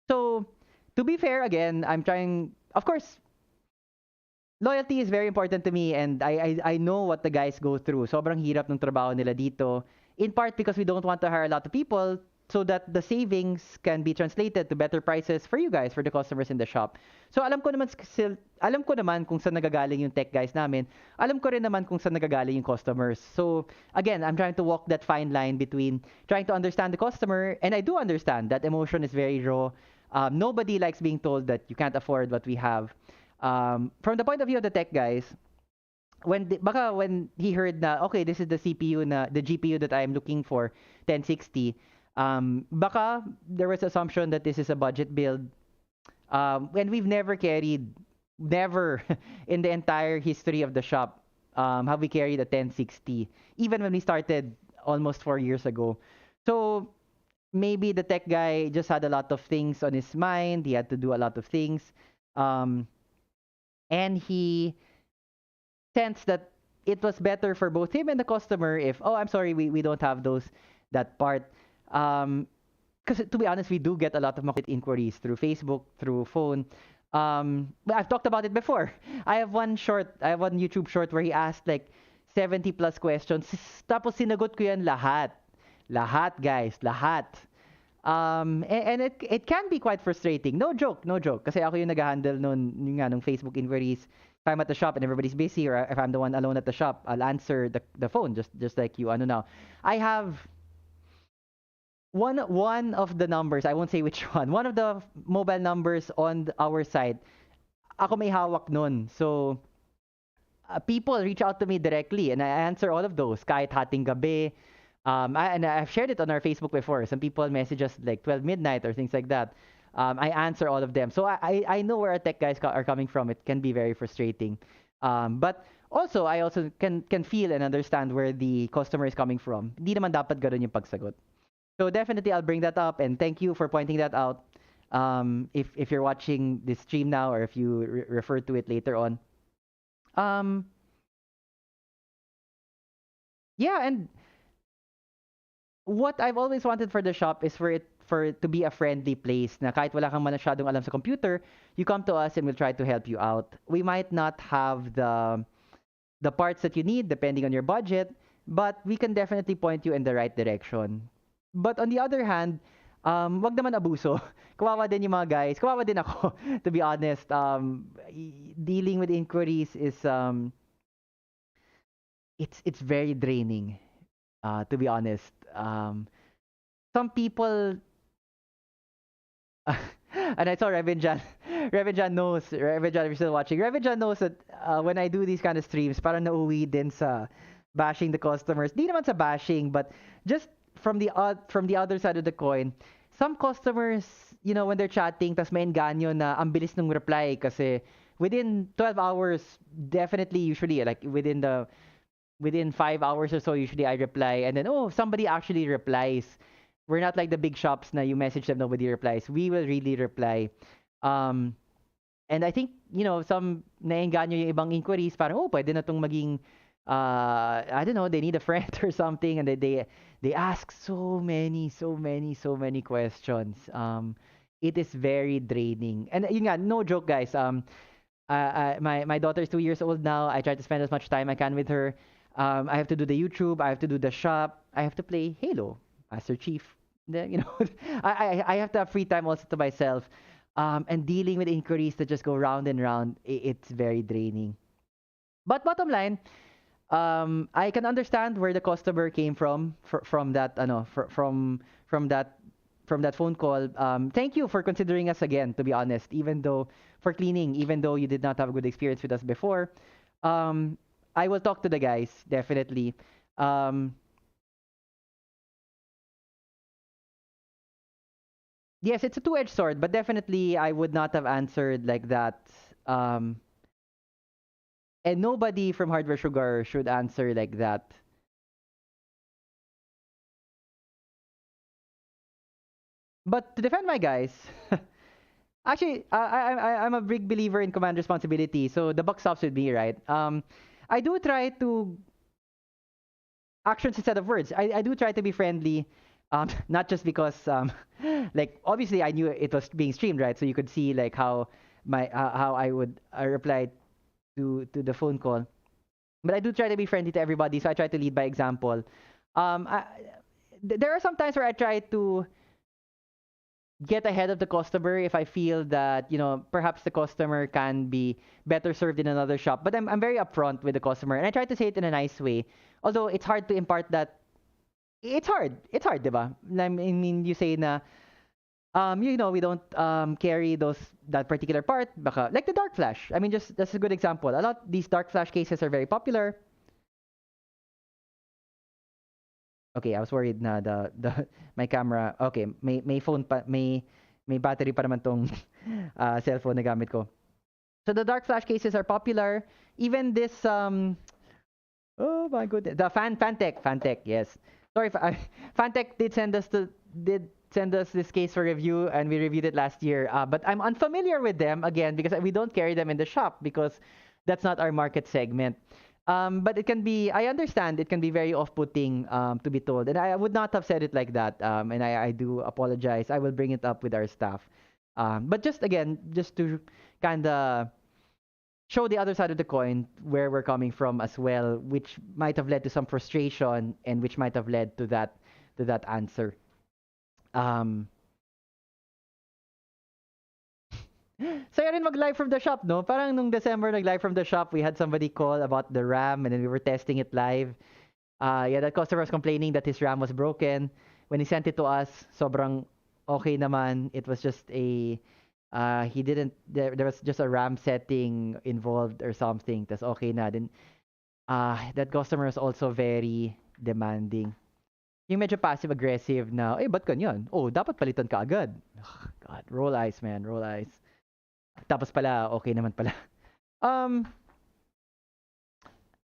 So, to be fair, again, I'm trying, of course, loyalty is very important to me, and I know what the guys go through. Sobrang hirap ng trabaho nila dito. In part because we don't want to hire a lot of people so that the savings can be translated to better prices for you guys, for the customers in the shop. So alam ko naman kung saan nagagaling yung tech guys namin. Alam ko rin naman kung saan nagagaling yung customers. So again, I'm trying to walk that fine line between trying to understand the customer, and I do understand that emotion is very raw. Nobody likes being told that you can't afford what we have. From the point of view of the tech guys, baka when he heard na, okay, this is the GPU that I'm looking for, 1060, baka there was assumption that this is a budget build. And we've never in the entire history of the shop, have we carried a 1060, even when we started almost 4 years ago. So maybe the tech guy just had a lot of things on his mind. He had to do a lot of things. And he sensed that it was better for both him and the customer if, oh, I'm sorry, we don't have that part. Because to be honest, we do get a lot of market inquiries through Facebook, through phone. I've talked about it before. I have one YouTube short where he asked like 70 plus questions. Tapos sinagot ko yan lahat. Lahat, guys. Lahat. And it can be quite frustrating. No joke. Kasi ako yung nag-handle nung Facebook inquiries. If I'm at the shop and everybody's busy, or if I'm the one alone at the shop, I'll answer the phone just like you. Ano now? I have one of the numbers, I won't say which one. One of the mobile numbers on our site, ako may hawak nun. So people reach out to me directly, and I answer all of those. Kahit hating gabi. I've shared it on our Facebook before. Some people message us like 12 midnight or things like that. I answer all of them. So I know where our tech guys are coming from. It can be very frustrating. But also, I also can feel and understand where the customer is coming from. Hindi naman dapat ganun yung pagsagot. So definitely, I'll bring that up, and thank you for pointing that out. If you're watching this stream now, or if you refer to it later on. Yeah, and what I've always wanted for the shop is for it to be a friendly place na kahit wala kang masyadong alam sa computer, you come to us and we'll try to help you out. We might not have the parts that you need depending on your budget, but we can definitely point you in the right direction. But on the other hand, wag naman abuso. Kawawa din yung mga guys. Kawawa din ako, to be honest. Dealing with inquiries is it's very draining. To be honest. Some people and I saw Revan Jan. Revan Jan knows. Revan Jan, if you're still watching. Revan Jan knows that when I do these kind of streams, parang nauwi din sa bashing the customers. Di naman sa bashing, but just from the other side of the coin, some customers, when they're chatting, tas may enganyo na ang bilis ng reply kasi within 12 hours, definitely, usually, like within 5 hours or so, usually I reply, and then somebody actually replies. We're not like the big shops na you message them, nobody replies. We will really reply. And I think, some naengganyo yung ibang inquiries, parang, pwede na tong maging, I don't know, they need a friend or something, and they ask so many questions. It is very draining. And yun nga, no joke, guys. My daughter is 2 years old now. I try to spend as much time I can with her. I have to do the YouTube. I have to do the shop. I have to play Halo, Master Chief. I have to have free time also to myself. And dealing with inquiries that just go round and round, it's very draining. But bottom line, I can understand where the customer came from that from that phone call. Thank you for considering us again, to be honest, even though you did not have a good experience with us before. I will talk to the guys, definitely. yes, it's a two-edged sword, but definitely I would not have answered like that. Um, and nobody from Hardware Sugar should answer like that. But to defend my guys, actually, I'm a big believer in command responsibility, so the buck stops with me, right? I do try to actions instead of words. I do try to be friendly, not just because like obviously I knew it was being streamed, right? So you could see like how I would reply to the phone call. But I do try to be friendly to everybody, so I try to lead by example. I, there are some times where I try to get ahead of the customer if I feel that, you know, perhaps the customer can be better served in another shop. But I'm very upfront with the customer and I try to say it in a nice way. Although it's hard to impart that. It's hard. It's hard, diba? I mean, you say na, you know, we don't carry that particular part. Baka, like the dark flash. I mean, just that's a good example. A lot these dark flash cases are very popular. Okay, I was worried na the my camera. Okay, may phone pa, may battery pa naman tong cellphone na gamit ko. So the dark flash cases are popular. Even this oh my goodness, the Fantech, yes. Sorry, Fantech did send us this case for review and we reviewed it last year. But I'm unfamiliar with them again because we don't carry them in the shop because that's not our market segment. But it can be, I understand it can be very off-putting to be told. And I would not have said it like that. And I do apologize. I will bring it up with our staff. But just again, just to kind of show the other side of the coin where we're coming from as well, which might have led to some frustration and which might have led to that answer. Saya rin mag-live from the shop, no? Parang nung December nag-live from the shop, we had somebody call about the RAM and then we were testing it live. Yeah, that customer was complaining that his RAM was broken. When he sent it to us, sobrang okay naman. It was just a he didn't there was just a RAM setting involved or something. Tas okay na. Then that customer is also very demanding. Yung medyo passive aggressive na, ba't ganyan? Oh, dapat palitan ka agad. Ugh, God, roll eyes, man, roll eyes. Tapos pala, okay naman pala.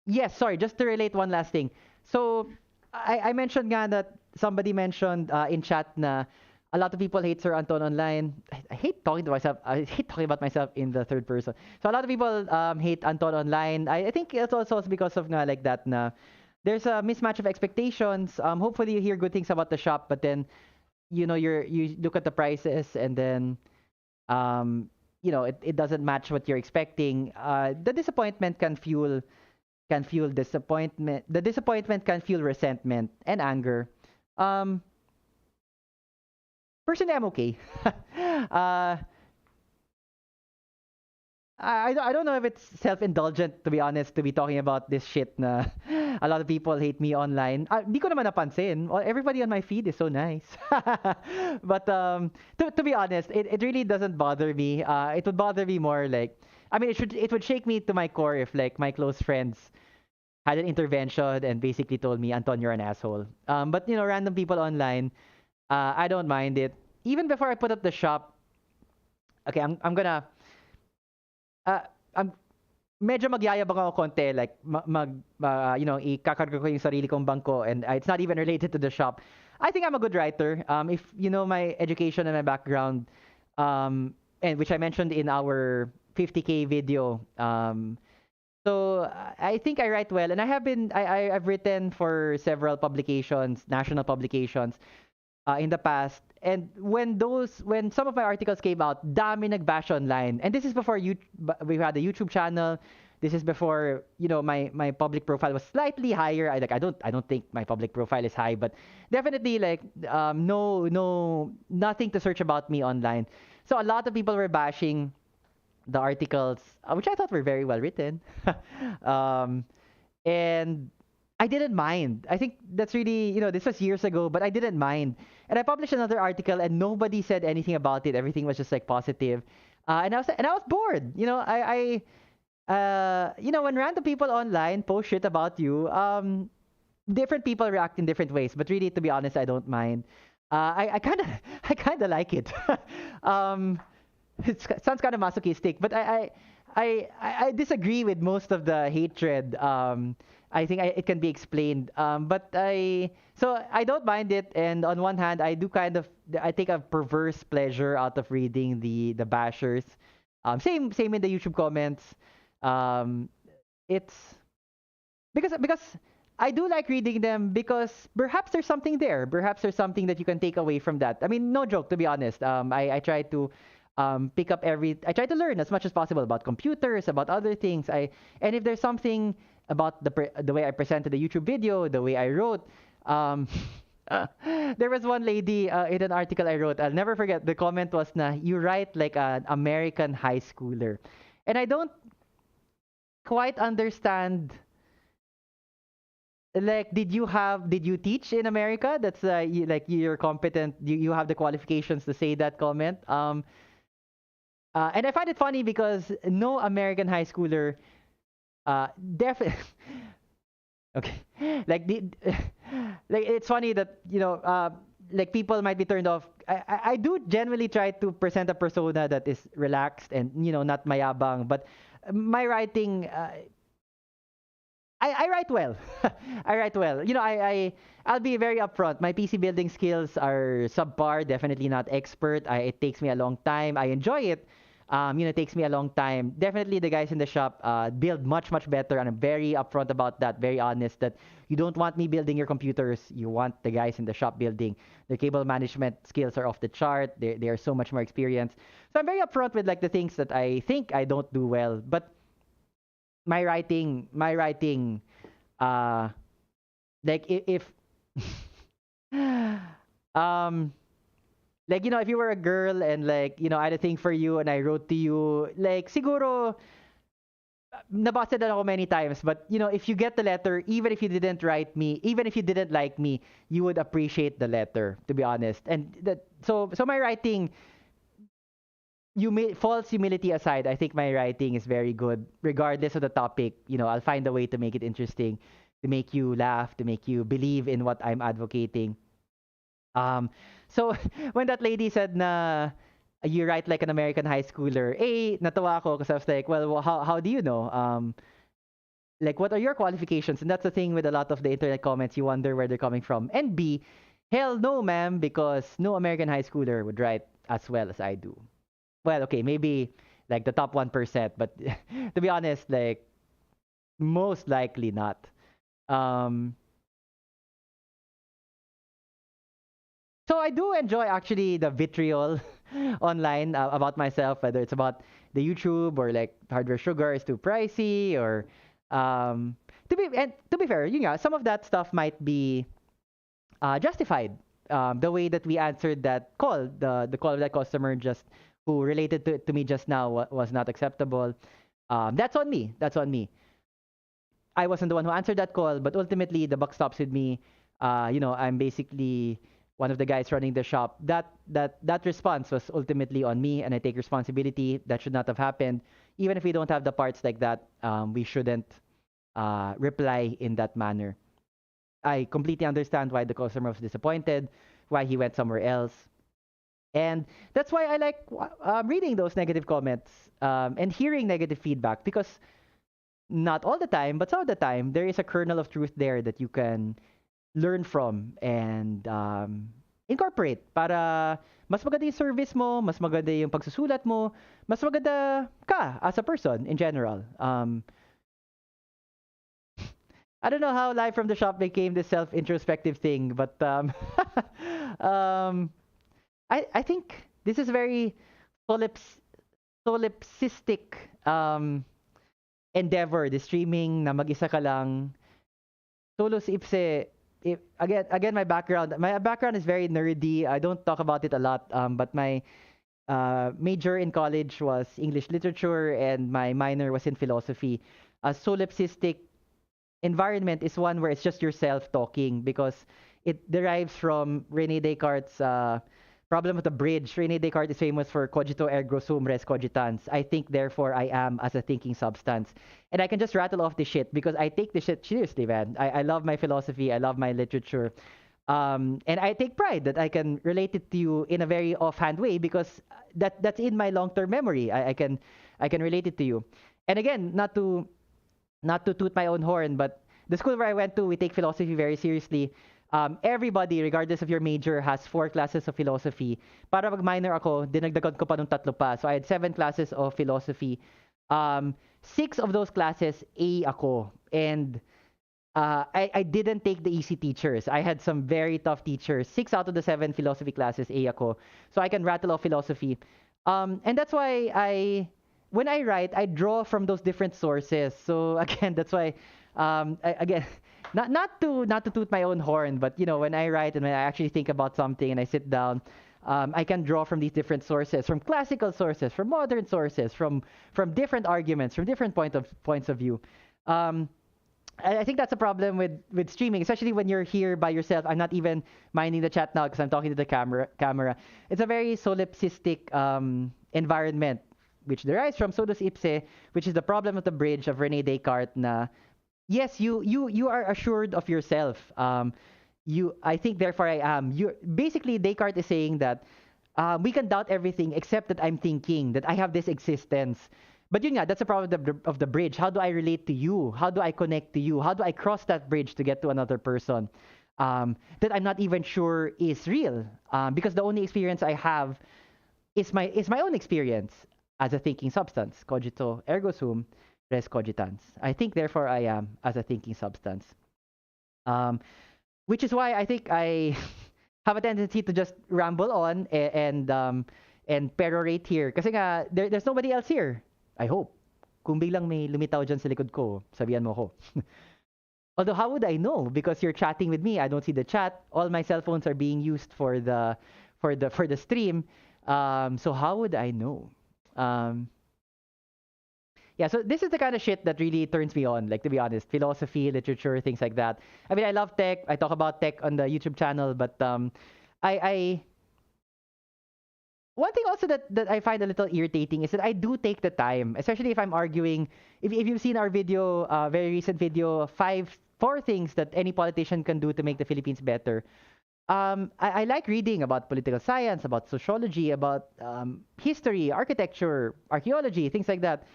Yes, sorry, just to relate one last thing. So, I mentioned nga that somebody mentioned in chat na a lot of people hate Sir Anton online. I hate talking to myself. I hate talking about myself in the third person. So, a lot of people hate Anton online. I think it's also because of nga like that na there's a mismatch of expectations. Hopefully you hear good things about the shop, but then, you know, you look at the prices and then you know, it doesn't match what you're expecting. The disappointment can fuel disappointment. The disappointment can fuel resentment and anger. Personally, I'm okay. I don't know if it's self-indulgent, to be honest, to be talking about this shit na a lot of people hate me online. Di ko naman napansin. Well, everybody on my feed is so nice. But to be honest, it really doesn't bother me. It would bother me more like, I mean, it would shake me to my core if like my close friends had an intervention and basically told me, Anton, you're an asshole. But you know, random people online, I don't mind it. Even before I put up the shop, okay, I'm gonna I'm medyo magyayabang ako konti, like you know, ikakarga ko yung sarili kong bangko and it's not even related to the shop. I think I'm a good writer. If you know my education and my background, and which I mentioned in our 50K video, so I think I write well, and I've written for several publications, national publications, in the past. And when some of my articles came out, dami nagbash online. And this is before we had a YouTube channel. This is before, you know, my public profile was slightly higher. I don't think my public profile is high, but definitely like nothing to search about me online. So a lot of people were bashing the articles, which I thought were very well written. And I didn't mind. I think that's really, you know, this was years ago, but I didn't mind. And I published another article and nobody said anything about it. Everything was just like positive. And I was bored. You know, you know, when random people online post shit about you, different people react in different ways. But really, to be honest, I don't mind. I kind of I kind of like it. um, it sounds kind of masochistic, but I disagree with most of the hatred. I think it can be explained. But I don't mind it, and on one hand, I take a perverse pleasure out of reading the bashers. Same in the YouTube comments. Um, it's because I do like reading them because perhaps there's something there. Perhaps there's something that you can take away from that. I mean, no joke, to be honest. I try to I try to learn as much as possible about computers, about other things. And if there's something about the way I presented the YouTube video, the way I wrote, um, there was one lady in an article I wrote. I'll never forget. The comment was na, "You write like an American high schooler," and I don't quite understand. Like, did you teach in America? That's you're competent. You have the qualifications to say that comment. And I find it funny because no American high schooler, definitely. Okay, like like it's funny that like people might be turned off. I do generally try to present a persona that is relaxed and not mayabang, but my writing. I write well. I write well. I'll be very upfront. My PC building skills are subpar, definitely not expert. It takes me a long time. I enjoy it. It takes me a long time. Definitely the guys in the shop build much better, and I'm very upfront about that, very honest that you don't want me building your computers. You want the guys in the shop building. The cable management skills are off the chart. They are so much more experienced. So I'm very upfront with like the things that I think I don't do well, but my writing like if um like if you were a girl and I had a thing for you and I wrote to you, like siguro nabasa na ako many times, but if you get the letter, even if you didn't write me, even if you didn't like me, you would appreciate the letter, to be honest. And so my writing, false humility aside, I think my writing is very good, regardless of the topic. I'll find a way to make it interesting, to make you laugh, to make you believe in what I'm advocating. So when that lady said na you write like an American high schooler, natawa ako because I was like, well, how do you know? Like, what are your qualifications? And that's the thing with a lot of the internet comments. You wonder where they're coming from. And B, hell no, ma'am, because no American high schooler would write as well as I do. Well, okay, maybe like the top 1%, but to be honest, like most likely not. So I do enjoy actually the vitriol online about myself, whether it's about the YouTube or like hardware sugar is too pricey or to be fair, some of that stuff might be justified. The way that we answered that call, the call of that customer just who related to me just now was not acceptable. That's on me. That's on me. I wasn't the one who answered that call, but ultimately the buck stops with me. I'm basically one of the guys running the shop. That response was ultimately on me, and I take responsibility. That should not have happened. Even if we don't have the parts like that, we shouldn't reply in that manner. I completely understand why the customer was disappointed, why he went somewhere else. And that's why I like reading those negative comments and hearing negative feedback, because not all the time, but some of the time, there is a kernel of truth there that you can learn from and incorporate para mas maganda yung service mo, mas maganda yung pagsusulat mo, mas maganda ka as a person in general. I don't know how live from the shop became this self-introspective thing, but I think this is very solipsistic endeavor, the streaming na mag-isa ka lang. Solus ipse. Again, my background is very nerdy. I don't talk about it a lot, but my major in college was English literature and my minor was in philosophy. A solipsistic environment is one where it's just yourself talking, because it derives from René Descartes' problem of the bridge. René Descartes is famous for cogito ergo sum res cogitans. I think, therefore I am as a thinking substance. And I can just rattle off this shit because I take this shit seriously, man. I love my philosophy. I love my literature. And I take pride that I can relate it to you in a very offhand way because that's in my long-term memory. I can relate it to you. And again, not to toot my own horn, but the school where I went to, we take philosophy very seriously. Everybody, regardless of your major, has 4 classes of philosophy. Para mag-minor ako, dinagdagan ko pa nung 3 pa. So I had 7 classes of philosophy. 6 of those classes, A ako. And I didn't take the easy teachers. I had some very tough teachers. 6 out of the 7 philosophy classes, A ako. So I can rattle off philosophy. And that's why when I write, I draw from those different sources. So again, that's why, again, not to toot my own horn, but when I write and when I actually think about something and I sit down, I can draw from these different sources, from classical sources, from modern sources, from different arguments, from different points of view. I think that's a problem with streaming, especially when you're here by yourself. I'm not even minding the chat now because I'm talking to the camera. It's a very solipsistic environment, which derives from Solus Ipse, which is the problem of the bridge of Rene Descartes. Na yes, you are assured of yourself. I think therefore I am. You basically, Descartes is saying that we can doubt everything except that I'm thinking that I have this existence. But yun nga, that's the problem of the bridge. How do I relate to you? How do I connect to you? How do I cross that bridge to get to another person that I'm not even sure is real? Because the only experience I have is my own experience as a thinking substance. Cogito ergo sum, res cogitans. I think therefore I am as a thinking substance. Which is why I think I have a tendency to just ramble on and perorate here. Kasi nga, there's nobody else here. I hope. Kung biglang may lumitaw dyan sa likod ko, sabihan mo ko. Although, how would I know? Because you're chatting with me. I don't see the chat. All my cell phones are being used for the stream. So how would I know? Yeah, so this is the kind of shit that really turns me on, like, to be honest. Philosophy, literature, things like that. I mean, I love tech. I talk about tech on the YouTube channel, but I one thing also that I find a little irritating is that I do take the time, especially if I'm arguing. If you've seen our video, very recent video, 4 things that any politician can do to make the Philippines better. I like reading about political science, about sociology, about history, architecture, archaeology, things like that.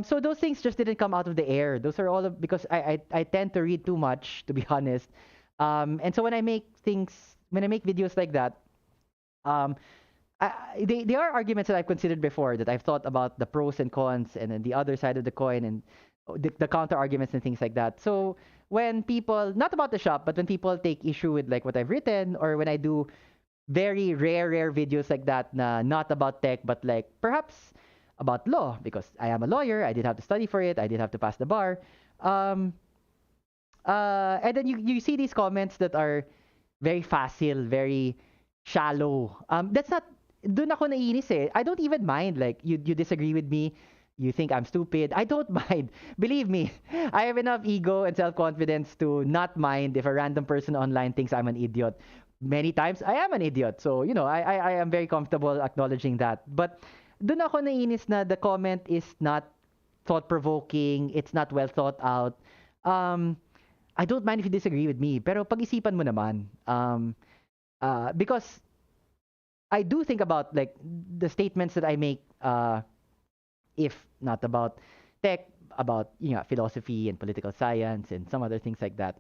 So those things just didn't come out of the air. Those are all because I tend to read too much, to be honest. And so when I make videos like that, they are arguments that I've considered before, that I've thought about the pros and cons and then the other side of the coin and the counter arguments and things like that. So when people, not about the shop, but when people take issue with like what I've written, or when I do very rare videos like that, not about tech, but like perhaps about law, because I am a lawyer, I did have to study for it, I did have to pass the bar. And then you see these comments that are very facile, very shallow. That's not, dun ako naiinis eh. I don't even mind, like, you disagree with me, you think I'm stupid, I don't mind. Believe me, I have enough ego and self-confidence to not mind if a random person online thinks I'm an idiot. Many times, I am an idiot. So, I am very comfortable acknowledging that. But dun ako naiinis na the comment is not thought-provoking, it's not well thought out. I don't mind if you disagree with me, pero pag-isipan mo naman. Because I do think about like the statements that I make, if not about tech, about philosophy and political science and some other things like that.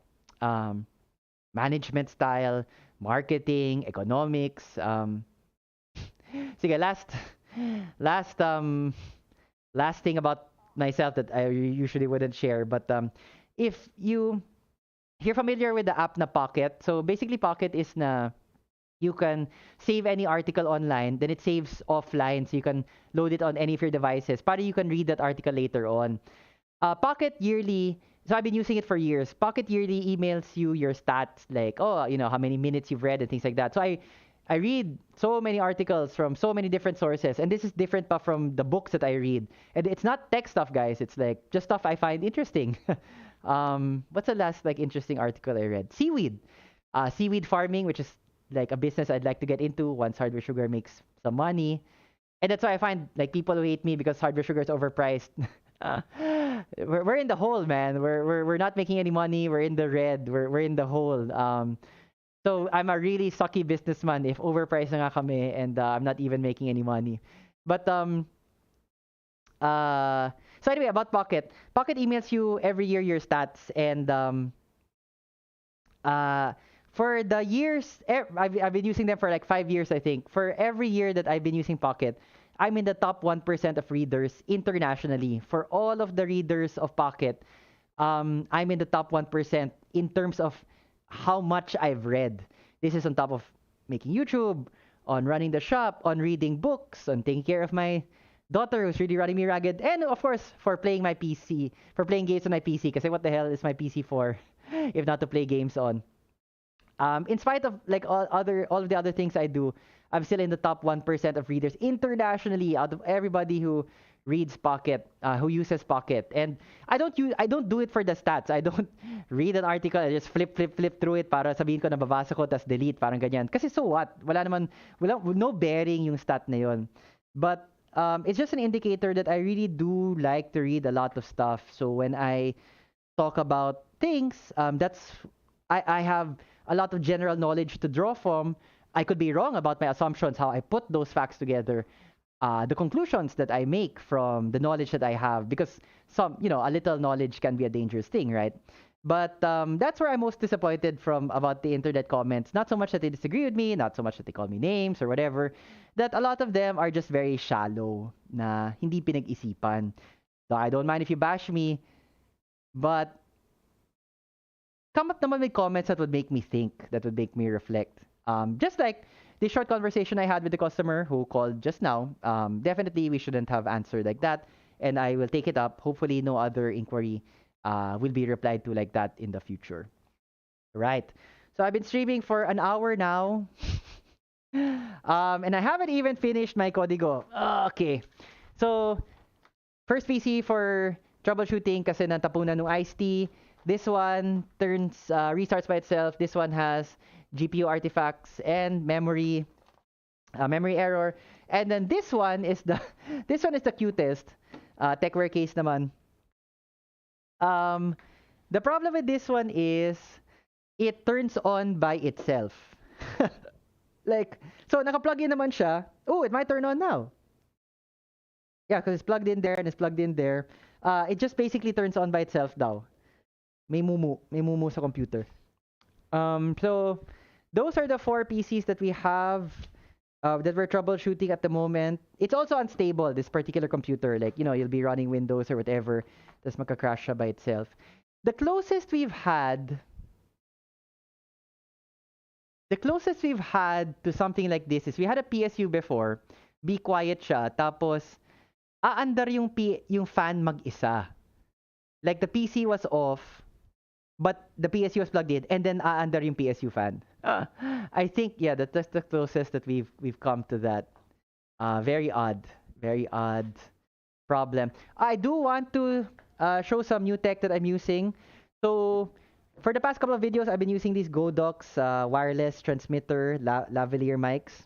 Management style, marketing, economics. Sige, last thing about myself that I usually wouldn't share, but if you're familiar with the app na Pocket, so basically Pocket is na you can save any article online, then it saves offline, so you can load it on any of your devices. Para you can read that article later on. Pocket Yearly, so I've been using it for years. Pocket Yearly emails you your stats, like, how many minutes you've read and things like that. So I read so many articles from so many different sources, and this is different pa from the books that I read. And it's not tech stuff, guys. It's like just stuff I find interesting. What's the last like interesting article I read? Seaweed farming, which is like a business I'd like to get into once Hardware Sugar makes some money. And that's why I find like people who hate me because Hardware Sugar is overpriced. We're in the hole, man. We're not making any money. We're in the red. We're in the hole. So I'm a really sucky businessman if overpriced na nga kami and I'm not even making any money. But so anyway, about Pocket. Pocket emails you every year your stats, and for the years I've been using them for like 5 years, I think. For every year that I've been using Pocket, I'm in the top 1% of readers internationally. For all of the readers of Pocket, I'm in the top 1% in terms of how much I've read. This is on top of making YouTube, on running the shop, on reading books, on taking care of my daughter who's really running me ragged, and of course for playing my PC, for playing games on my PC. Because what the hell is my PC for, if not to play games on? In spite of like all of the other things I do, I'm still in the top 1% of readers internationally out of everybody who reads Pocket, who uses Pocket. And I don't do it for the stats. I don't read an article. I just flip through it para sabihin ko nababasa ko tas delete, parang ganyan. Kasi so what? No bearing yung stat na yon. But it's just an indicator that I really do like to read a lot of stuff. So when I talk about things, I have a lot of general knowledge to draw from. I could be wrong about my assumptions, how I put those facts together, the conclusions that I make from the knowledge that I have, because a little knowledge can be a dangerous thing, right? But that's where I'm most disappointed about the internet comments. Not so much that they disagree with me, not so much that they call me names or whatever, that a lot of them are just very shallow, na hindi pinag-isipan. So I don't mind if you bash me, but come up naman with comments that would make me think, that would make me reflect. Just like the short conversation I had with the customer who called just now, definitely we shouldn't have answered like that, and I will take it up. Hopefully no other inquiry will be replied to like that in the future. Right. So I've been streaming for an hour now. And I haven't even finished my código. Okay. So, first PC for troubleshooting kasi natapunan ng iced tea. This one restarts by itself. This one has GPU artifacts and memory error. And then this one is the cutest. Techware case naman. The problem with this one is it turns on by itself. So naka-plug in naman siya. Oh, it might turn on now. Yeah, because it's plugged in there and it's plugged in there. It just basically turns on by itself daw. May mumu sa computer. So those are the 4 PCs that we have that we're troubleshooting at the moment. It's also unstable, this particular computer. Like, you'll be running Windows or whatever, tas magka-crash siya by itself. The closest we've had to something like this is we had a PSU before. Be quiet siya, tapos aandar yung fan mag-isa. Like the PC was off, but the PSU was plugged in, and then aandar yung PSU fan. I think, yeah, that's the closest that we've come to that. Very odd problem. I do want to show some new tech that I'm using. So for the past couple of videos, I've been using these Godox wireless transmitter lavalier mics.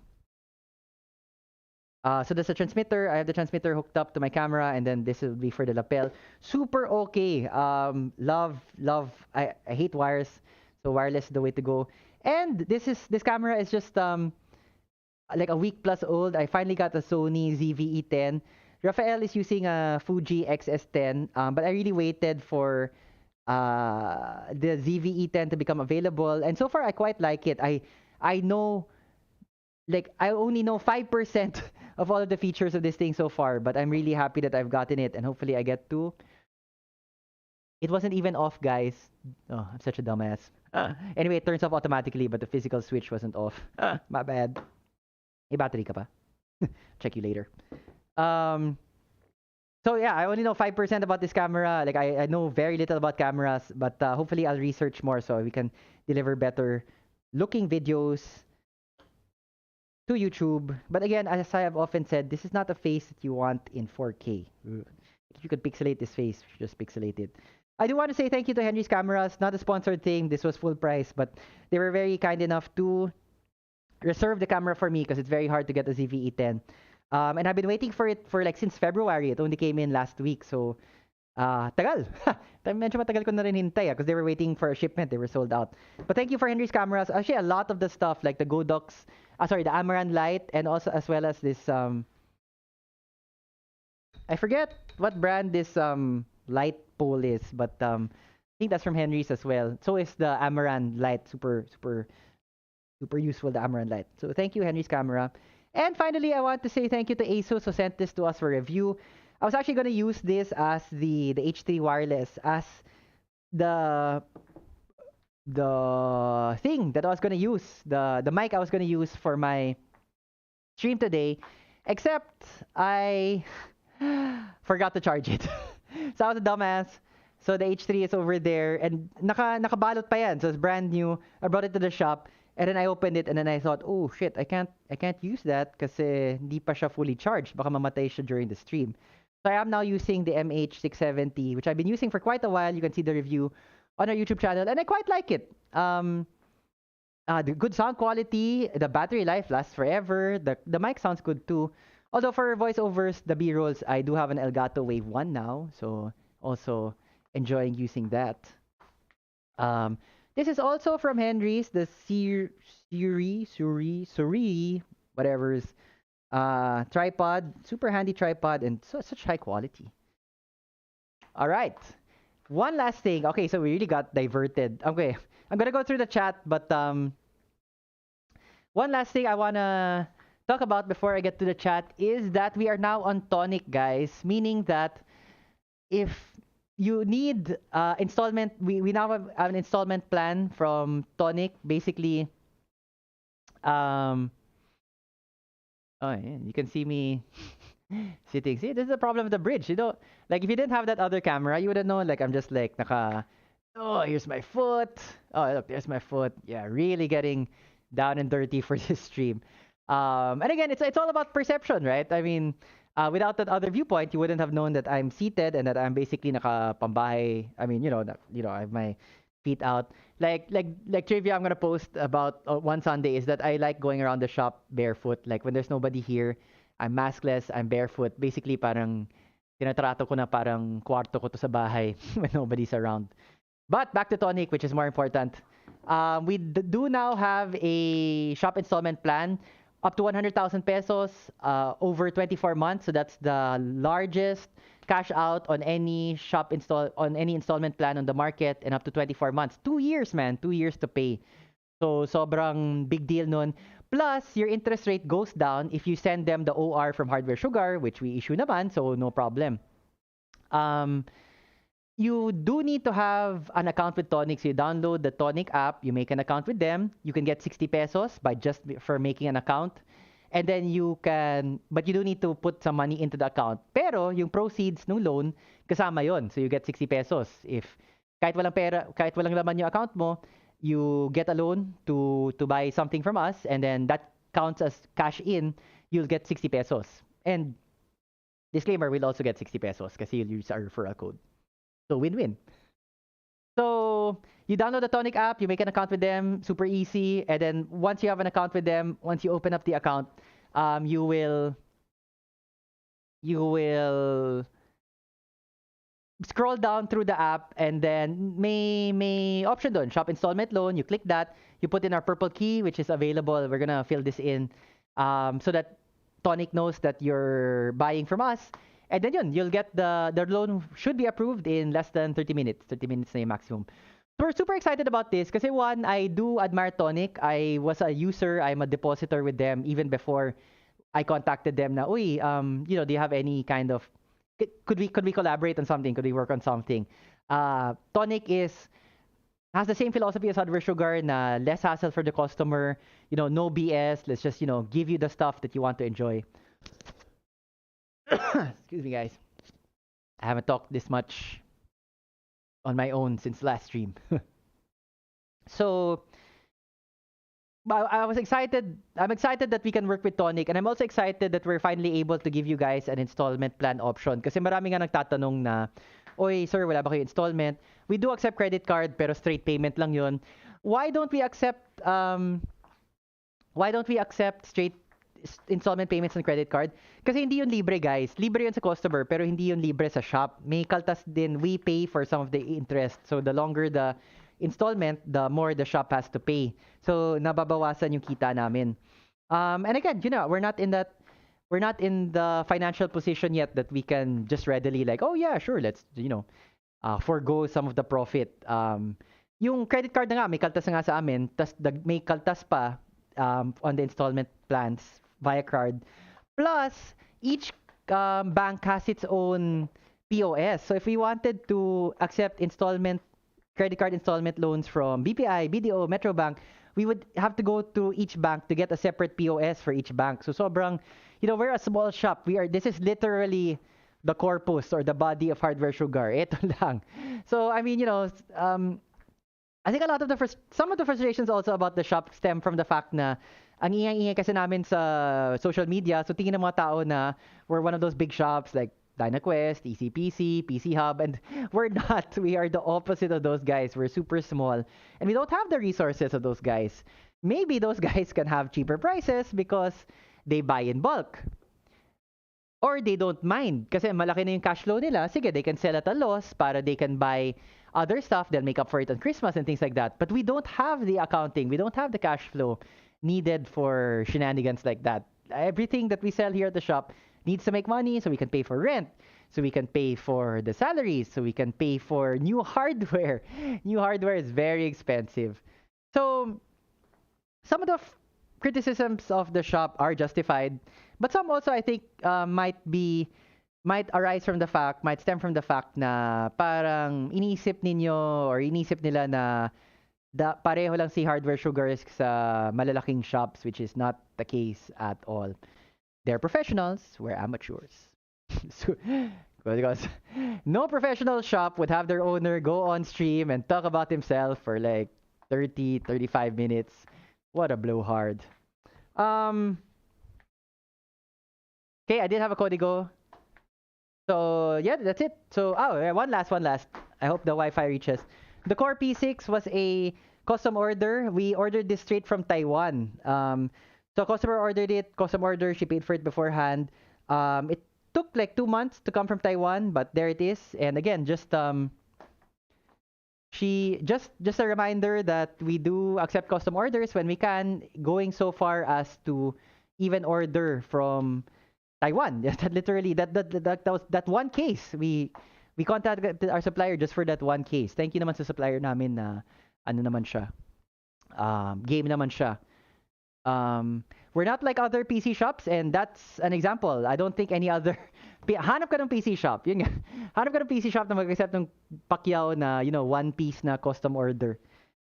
So there's a transmitter. I have the transmitter hooked up to my camera, and then this will be for the lapel. Super okay. Love. I hate wires, so wireless is the way to go. And this camera is just like a week plus old. I finally got a Sony ZV-E10. Rafael is using a Fuji XS10, but I really waited for the ZV-E10 to become available, and so far I quite like it. I know, like, I only know 5% of all of the features of this thing so far, but I'm really happy that I've gotten it, and hopefully I get to. It wasn't even off, guys. Oh, I'm such a dumbass. Anyway, it turns off automatically, but the physical switch wasn't off. My bad. May battery ka pa? Check you later. So yeah, I only know 5% about this camera. Like, I know very little about cameras, but hopefully I'll research more so we can deliver better looking videos to YouTube. But again, as I have often said, this is not a face that you want in 4K. If you could pixelate this face, just pixelate it. I do want to say thank you to Henry's Cameras. Not a sponsored thing. This was full price, but they were very kind enough to reserve the camera for me because it's very hard to get a ZV-E10. And I've been waiting for it for like since February. It only came in last week, so Tagal. Medyo matagal ko na rin hintay because they were waiting for a shipment. They were sold out. But thank you for Henry's cameras. Actually, a lot of the stuff like the Godox, the Amaran light, and also as well as this I forget what brand this light pole is, but I think that's from Henry's as well. So is the Amaran light, super useful, the Amaran light. So thank you, Henry's camera. And finally, I want to say thank you to ASUS who sent this to us for review. I was actually going to use this as the H3 wireless as the thing that I was going to use, the mic I was going to use for my stream today, except I forgot to charge it. So I was a dumbass. So the H3 is over there and nakabalot pa yan. So it's brand new. I brought it to the shop and then I opened it and then I thought, oh shit, I can't use that kasi hindi pa siya fully charged. Baka mamatay siya during the stream. So I am now using the MH670, which I've been using for quite a while. You can see the review on our YouTube channel and I quite like it. The good sound quality, the battery life lasts forever. The mic sounds good too. Although for voiceovers, the B-rolls, I do have an Elgato Wave 1 now, so also enjoying using that. This is also from Henry's, the Suri, whatever's tripod, super handy tripod, and such high quality. All right, one last thing. Okay, so we really got diverted. Okay, I'm gonna go through the chat, but one last thing I wanna talk about before I get to the chat is that we are now on Tonic, guys, meaning that if you need installment, we now have an installment plan from Tonic. Basically, oh yeah, you can see me sitting. See, this is the problem with the bridge. You don't like if you didn't have that other camera, you wouldn't know. Like I'm just like oh, here's my foot. Oh, look, there's my foot. Yeah, really getting down and dirty for this stream. And again, it's all about perception, right? I mean, without that other viewpoint, you wouldn't have known that I'm seated and that I'm basically nakapambahay. I mean, I have my feet out. Like trivia I'm gonna post about one Sunday is that I like going around the shop barefoot. Like when there's nobody here, I'm maskless, I'm barefoot. Basically, parang tinatrato ko na parang kwarto ko to sa bahay when nobody's around. But back to Tonic, which is more important. We do now have a shop installment plan up to 100,000 pesos over 24 months. So that's the largest cash out on any installment plan on the market, and up to 24 months. 2 years, man. 2 years to pay. So sobrang big deal nun. Plus, your interest rate goes down if you send them the OR from Hardware Sugar, which we issue naman, so no problem. You do need to have an account with Tonic. So you download the Tonic app, you make an account with them, you can get 60 pesos for making an account. And then but you do need to put some money into the account. Pero yung proceeds ng loan, kasama yon. So you get 60 pesos. If kahit walang pera, kahit walang laman yung account mo, you get a loan to buy something from us, and then that counts as cash in, you'll get 60 pesos. And disclaimer, we'll also get 60 pesos kasi you'll use our referral code. So win-win. So you download the Tonic app, you make an account with them, super easy. And then once you have an account with them, once you open up the account, you will scroll down through the app, and then may option doon, shop installment loan. You click that, you put in our purple key, which is available. We're gonna fill this in so that Tonic knows that you're buying from us. And then you'll get the loan should be approved in less than 30 minutes. 30 minutes na yung maximum. So we're super excited about this kasi one, I do admire Tonic. I was a user, I'm a depositor with them even before I contacted them na, uy, do you have any kind of, could we collaborate on something? Could we work on something? Tonic has the same philosophy as Hardware Sugar na less hassle for the customer, no BS. Let's just, give you the stuff that you want to enjoy. Excuse me, guys. I haven't talked this much on my own since last stream. So, I was excited. I'm excited that we can work with Tonic, and I'm also excited that we're finally able to give you guys an installment plan option. Kasi marami nga nagtatanong na, oy, sir, wala ba kayo installment? We do accept credit card, pero straight payment lang yun. Why don't we accept straight installment payments on credit card. Kasi hindi yun libre, guys. Libre yun sa customer, pero hindi yun libre sa shop. May kaltas din. We pay for some of the interest. So the longer the installment, the more the shop has to pay. So nababawasan yung kita namin. And again, we're not in the financial position yet that we can just readily like, oh yeah, sure, let's, forgo some of the profit. Yung credit card na nga, may kaltas na nga sa amin, tas may kaltas pa on the installment plans via card. Plus, each bank has its own POS. So if we wanted to accept credit card installment loans from BPI, BDO, Metrobank, we would have to go to each bank to get a separate POS for each bank. So sobrang, we're a small shop. This is literally the corpus or the body of Hardware Sugar. Ito lang. So, I mean, I think some of the frustrations also about the shop stem from the fact na ang ingay-ingay kasi namin sa social media. So, tingin ng mga tao na we're one of those big shops like DynaQuest, ECPC, PC Hub, and we're not. We are the opposite of those guys. We're super small, and we don't have the resources of those guys. Maybe those guys can have cheaper prices because they buy in bulk. Or they don't mind kasi malaki na yung cash flow nila. Sige, they can sell at a loss para they can buy other stuff. They'll make up for it on Christmas and things like that. But we don't have the accounting. We don't have the cash flow needed for shenanigans like that. Everything that we sell here at the shop needs to make money so we can pay for rent, so we can pay for the salaries, so we can pay for new hardware. New hardware is very expensive. So some of the criticisms of the shop are justified, but some also I think might stem from the fact na parang iniisip nila na pareho lang si Hardware Sugars sa malalaking shops, which is not the case at all. They're professionals, we're amateurs. So, because no professional shop would have their owner go on stream and talk about himself for like 30-35 minutes. What a blowhard. Okay, I did have a Código. So, yeah, that's it. So, one last. I hope the Wi-Fi reaches. The Core P6 was a custom order. We ordered this straight from Taiwan. So, customer ordered it. Custom order. She paid for it beforehand. It took like 2 months to come from Taiwan, but there it is. And again, just a reminder that we do accept custom orders when we can, going so far as to even order from Taiwan. Literally, that was that one case. We contacted our supplier just for that one case. Thank you naman sa supplier namin na ano naman siya. Game naman siya. We're not like other PC shops, and that's an example. I don't think any other hanap ka ng PC shop. Yun nga. Hanap ka ng PC shop na mag-accept ng Pacquiao na, one piece na custom order.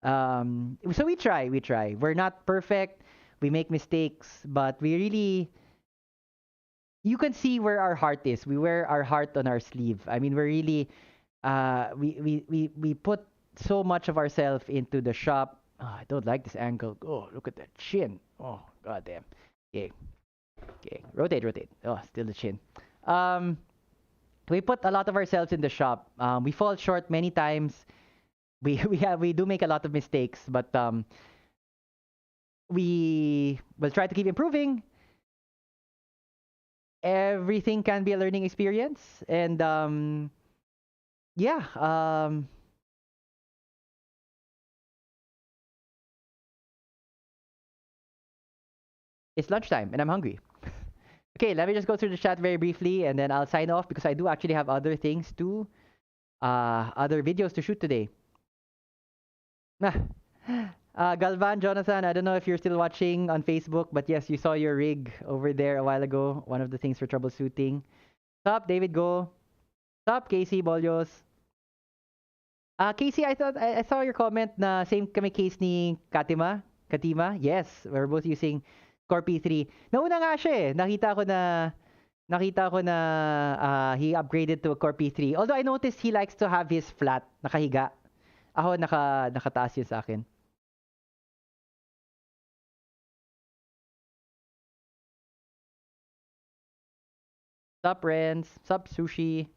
So we try. We're not perfect. We make mistakes, but we really, you can see where our heart is. We wear our heart on our sleeve. I mean, we're really we put so much of ourselves into the shop. Oh, I don't like this angle. Oh, look at that chin. Oh, goddamn. Okay. Rotate. Oh, still the chin. We put a lot of ourselves in the shop. We fall short many times. We do make a lot of mistakes, but we will try to keep improving. Everything can be a learning experience, and it's lunchtime and I'm hungry. Okay, let me just go through the chat very briefly and then I'll sign off because I do actually have other things to, other videos to shoot today. Galvan, Jonathan, I don't know if you're still watching on Facebook, but yes, you saw your rig over there a while ago. One of the things for troubleshooting. Sup, David Go. Sup, Casey Bolyos. Casey, I thought I saw your comment na same kami case ni Katima. Yes, we're both using Core P3. Nauna nga siya eh. Nakita ko na he upgraded to a Core P3. Although I noticed he likes to have his flat, nakahiga. Ako nakataas yun sa akin. Sup, Renz? Sup, Sushi?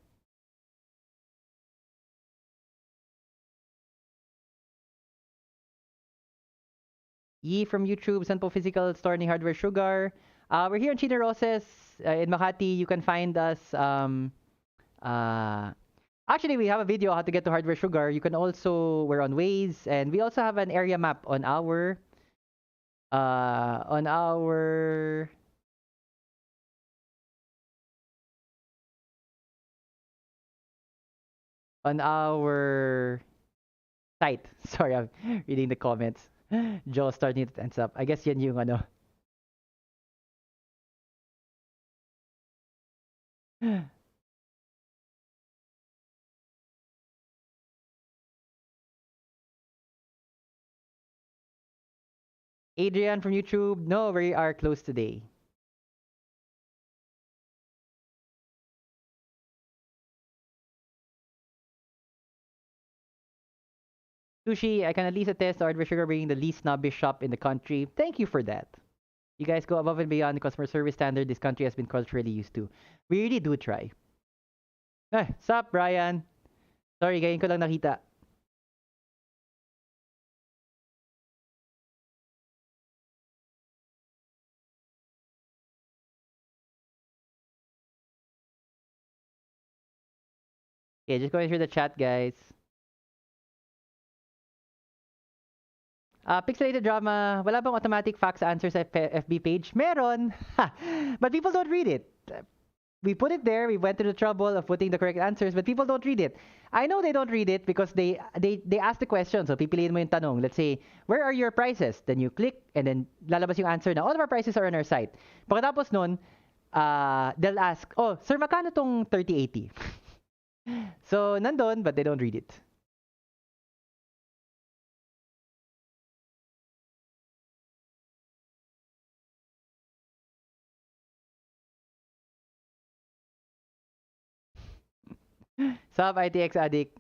Yi from YouTube, saan po physical store ni Hardware Sugar? We're here in Chino Roses in Makati. You can find us. Uh, Actually, we have a video how to get to Hardware Sugar. You can also we're on Waze, and we also have an area map on our on our on our site. Sorry, I'm reading the comments. Joe starting to tense up. I guess yan yung ano. Adrian from YouTube. No, we are close today. Sushi, I can at least attest to Hardware Sugar being the least snobbish shop in the country. Thank you for that. You guys go above and beyond the customer service standard this country has been culturally used to. We really do try. Sup, Brian? Sorry, ngayon ko lang nakita. Okay, just going through the chat, guys. Pixelated drama, wala bang automatic fax answer sa FB page? Meron! But people don't read it. We put it there, we went through the trouble of putting the correct answers, but people don't read it. I know they don't read it because they ask the question. So, pipiliin mo yung tanong. Let's say, where are your prices? Then you click, and then lalabas yung answer na all of our prices are on our site. Pagkatapos nun, they'll ask, oh, sir, magkano tong 3080? So, nandun, but they don't read it. Sup, ITX Addict?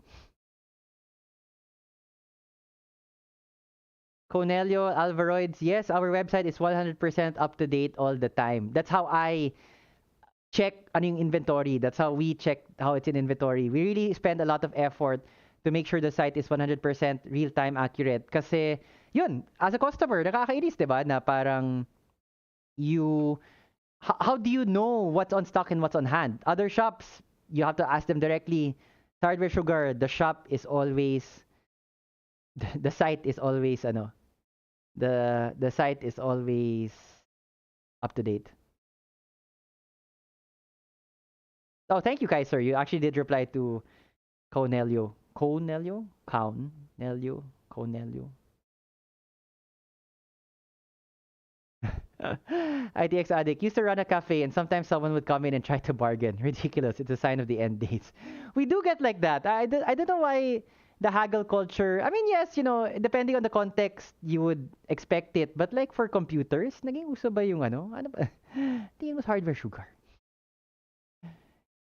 Cornelio Alvaroids, yes, our website is 100% up to date all the time. That's how I check ano yung inventory. That's how we check how it's in inventory. We really spend a lot of effort to make sure the site is 100% real-time accurate. Kasi, yun, as a customer, nakakainis, diba? Na parang how do you know what's on stock and what's on hand? Other shops, you have to ask them directly. Hardware Sugar, the shop is always the site is always the site is always up to date. Oh, thank you, Kaiser. You actually did reply to Cornelio. Cornelio? Cornelio. ITX Addict used to run a cafe and sometimes someone would come in and try to bargain. Ridiculous. It's a sign of the end days. We do get like that. I don't know why the haggle culture. I mean, yes, depending on the context, you would expect it. But like for computers, naging uso ba yung ano? Ano ba? Tingin mo sa Hardware Sugar.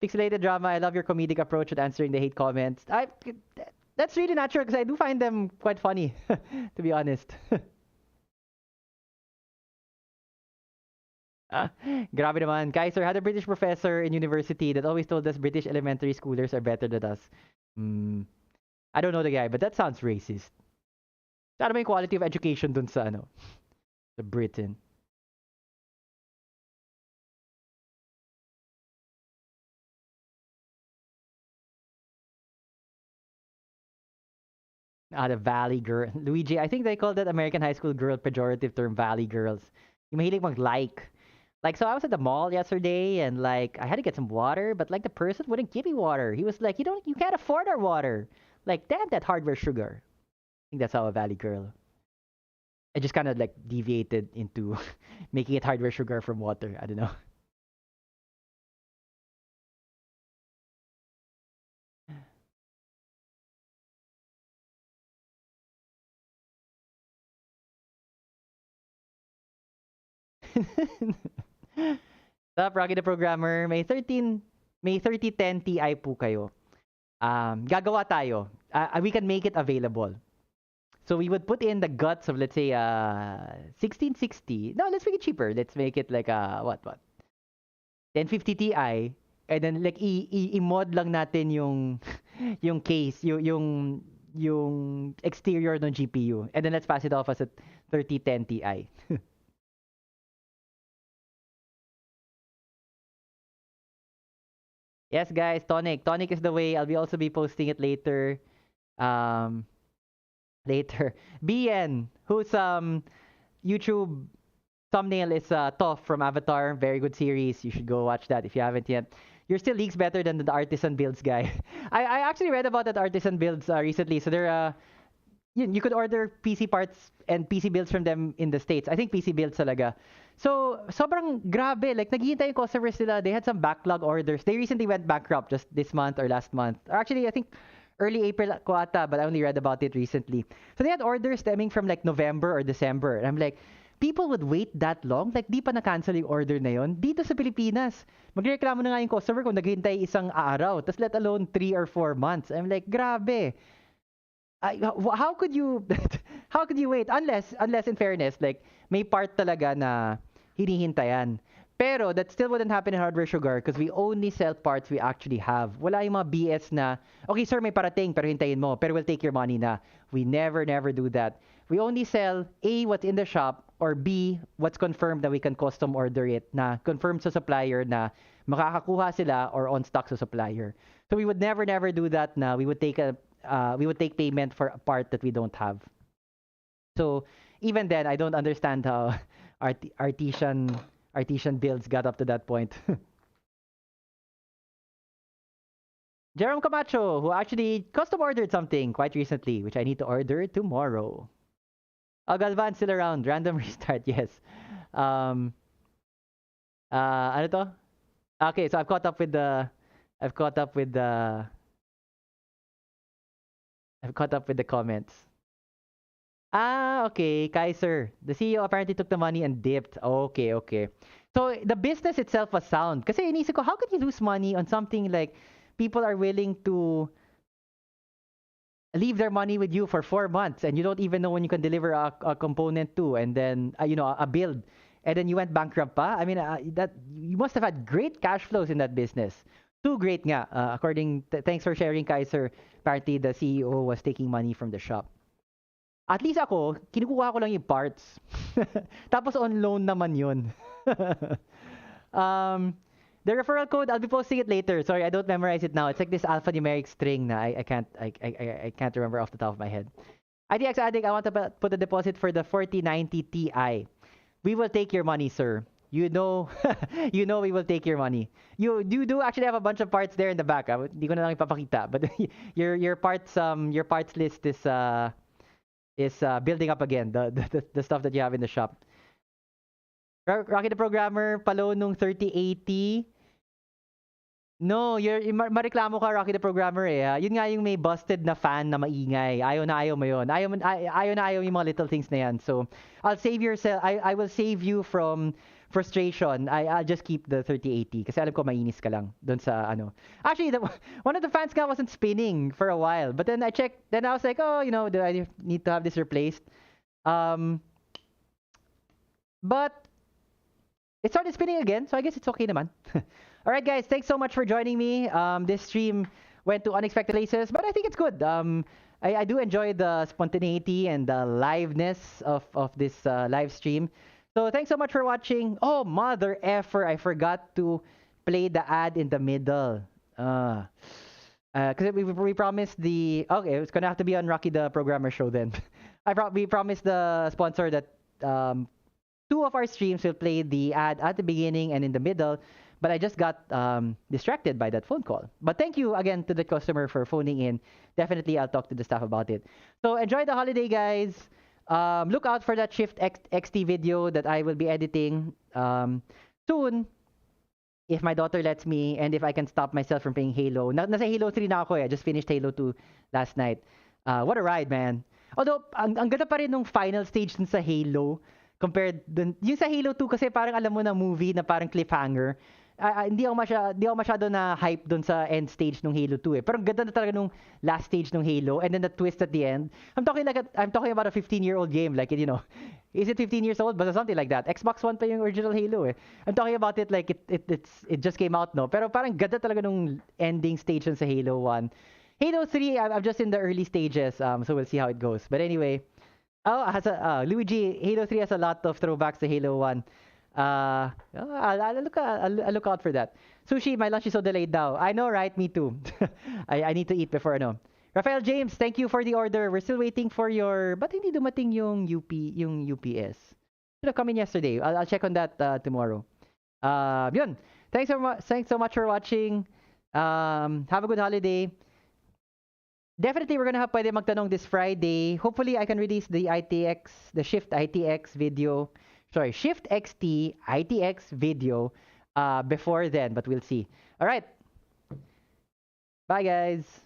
Pixelated drama. I love your comedic approach at answering the hate comments. That's really natural because I do find them quite funny, to be honest. Grabe naman. Kaiser had a British professor in university that always told us British elementary schoolers are better than us. I don't know the guy, but that sounds racist. Ano ba yung quality of education dun sa sa Britain? The Valley Girl. Luigi, I think they call that American high school girl pejorative term Valley Girls. Yung mahilig mag-like. Like, so I was at the mall yesterday and like I had to get some water, but like the person wouldn't give me water. He was like, you can't afford our water. Like, damn that Hardware Sugar. I think that's how a Valley Girl. I just kind of like deviated into making it Hardware Sugar from water. I don't know. Stop, Rocky the Programmer. May 3010 Ti po kayo. Gagawa tayo. We can make it available. So we would put in the guts of, let's say, 1660. No, let's make it cheaper. Let's make it like what? 1050 Ti. And then like i-mod lang natin yung case, yung exterior ng GPU. And then let's pass it off as a 3010 Ti. Yes, guys, Tonic. Tonic is the way. I'll be also be posting it later. Um, later. BN, whose YouTube thumbnail is Toph from Avatar. Very good series. You should go watch that if you haven't yet. Your still leaks better than the artisan builds guy. I actually read about that artisan builds recently. So they're you could order PC parts and PC builds from them in the States. I think PC builds talaga. So, sobrang grabe. Like, naghihintay yung customers nila. They had some backlog orders. They recently went bankrupt just this month or last month. Or actually, I think early April ko ata, but I only read about it recently. So, they had orders stemming from like November or December. And I'm like, people would wait that long? Like, di pa na-cancel yung order na yon dito sa Pilipinas. Magreklamo na nga yung customer kung naghihintay isang araw. Tapos let alone 3 or 4 months. I'm like, grabe. How could you how could you wait unless in fairness like may part talaga na hinihintayan, pero that still wouldn't happen in Hardware Sugar because we only sell parts we actually have. Wala yung mga BS na okay sir may parating pero hintayin mo pero we'll take your money na. We never do that. We only sell A, what's in the shop, or B, what's confirmed that we can custom order it na confirmed sa supplier na makakakuha sila or on stock sa supplier. So we would never do that na we would take payment for a part that we don't have. So even then, I don't understand how artisan builds got up to that point. Jerome Camacho, who actually custom ordered something quite recently, which I need to order tomorrow. Galvan still around. Random restart, yes. Ano to? Okay, so I've caught up with the comments. Okay, Kaiser. The CEO apparently took the money and dipped. Okay. So, the business itself was sound. Kasi inisip ko, how could you lose money on something like people are willing to leave their money with you for 4 months and you don't even know when you can deliver a component to, and then, a build. And then you went bankrupt pa? I mean, that you must have had great cash flows in that business. Too great nga. Thanks for sharing, Kaiser. Apparently, the CEO was taking money from the shop. At least ako, kinukuha ko lang yung parts. Tapos on loan naman yun. The referral code, I'll be posting it later. Sorry, I don't memorize it now. It's like this alphanumeric string na I can't remember off the top of my head. IDX Addict, I want to put a deposit for the 4090 Ti. We will take your money, sir. You know we will take your money. You do actually have a bunch of parts there in the back. Hindi ko na lang ipapakita. But your parts list is building up again. The stuff that you have in the shop. Rocky the Programmer, palo nung 3080. No, mareklamo ka, Rocky the Programmer eh. Yun nga yung may busted na fan na maingay. Ayaw mo yun. Ayaw yung mga little things na yan. So, I'll save yourself. I will save you from frustration. I'll just keep the 3080 kasi alam ko mainis ka lang doon sa ano. Actually, one of the fans nga wasn't spinning for a while. But then I checked. Then I was like, oh, do I need to have this replaced? But it started spinning again, so I guess it's okay naman. Alright guys, thanks so much for joining me. This stream went to unexpected places, but I think it's good. I do enjoy the spontaneity and the liveness of this live stream. So thanks so much for watching. Oh, mother effer, I forgot to play the ad in the middle. Because we promised the... Okay, it's gonna have to be on Rocky the Programmer show then. We promised the sponsor that 2 of our streams will play the ad at the beginning and in the middle, but I just got distracted by that phone call. But thank you again to the customer for phoning in. Definitely, I'll talk to the staff about it. So enjoy the holiday, guys. Look out for that Shift XT video that I will be editing soon, if my daughter lets me, and if I can stop myself from playing Halo. Nasa Halo 3 na ako eh. I just finished Halo 2 last night. What a ride, man. Although, ang ganda pa rin nung final stage dun sa Halo, compared dun, yung sa Halo 2 kasi parang alam mo na movie na parang cliffhanger. Hindi ako masyado na hype dun sa end stage ng Halo 2 eh. Pero ganda na talaga nung last stage ng Halo and then the twist at the end. I'm talking about a 15-year-old game, like, is it 15 years old? But something like that. Xbox One pa yung original Halo eh. I'm talking about it like it just came out, no? Pero parang ganda talaga nung ending stage dun sa Halo 1. Halo 3, I'm just in the early stages, so we'll see how it goes. But anyway, Luigi, Halo 3 has a lot of throwbacks to Halo 1. I'll look out for that. Sushi, my lunch is so delayed now. I know, right? Me too. I need to eat before ano. Rafael James, thank you for the order. We're still waiting for your... Ba't hindi dumating yung yung UPS? Should have come in yesterday. I'll check on that tomorrow. Yun. Thanks so much for watching. Have a good holiday. Definitely, we're gonna have pwede magtanong this Friday. Hopefully, I can release the Shift ITX video. Sorry, Shift XT ITX video before then, but we'll see. All right. Bye, guys.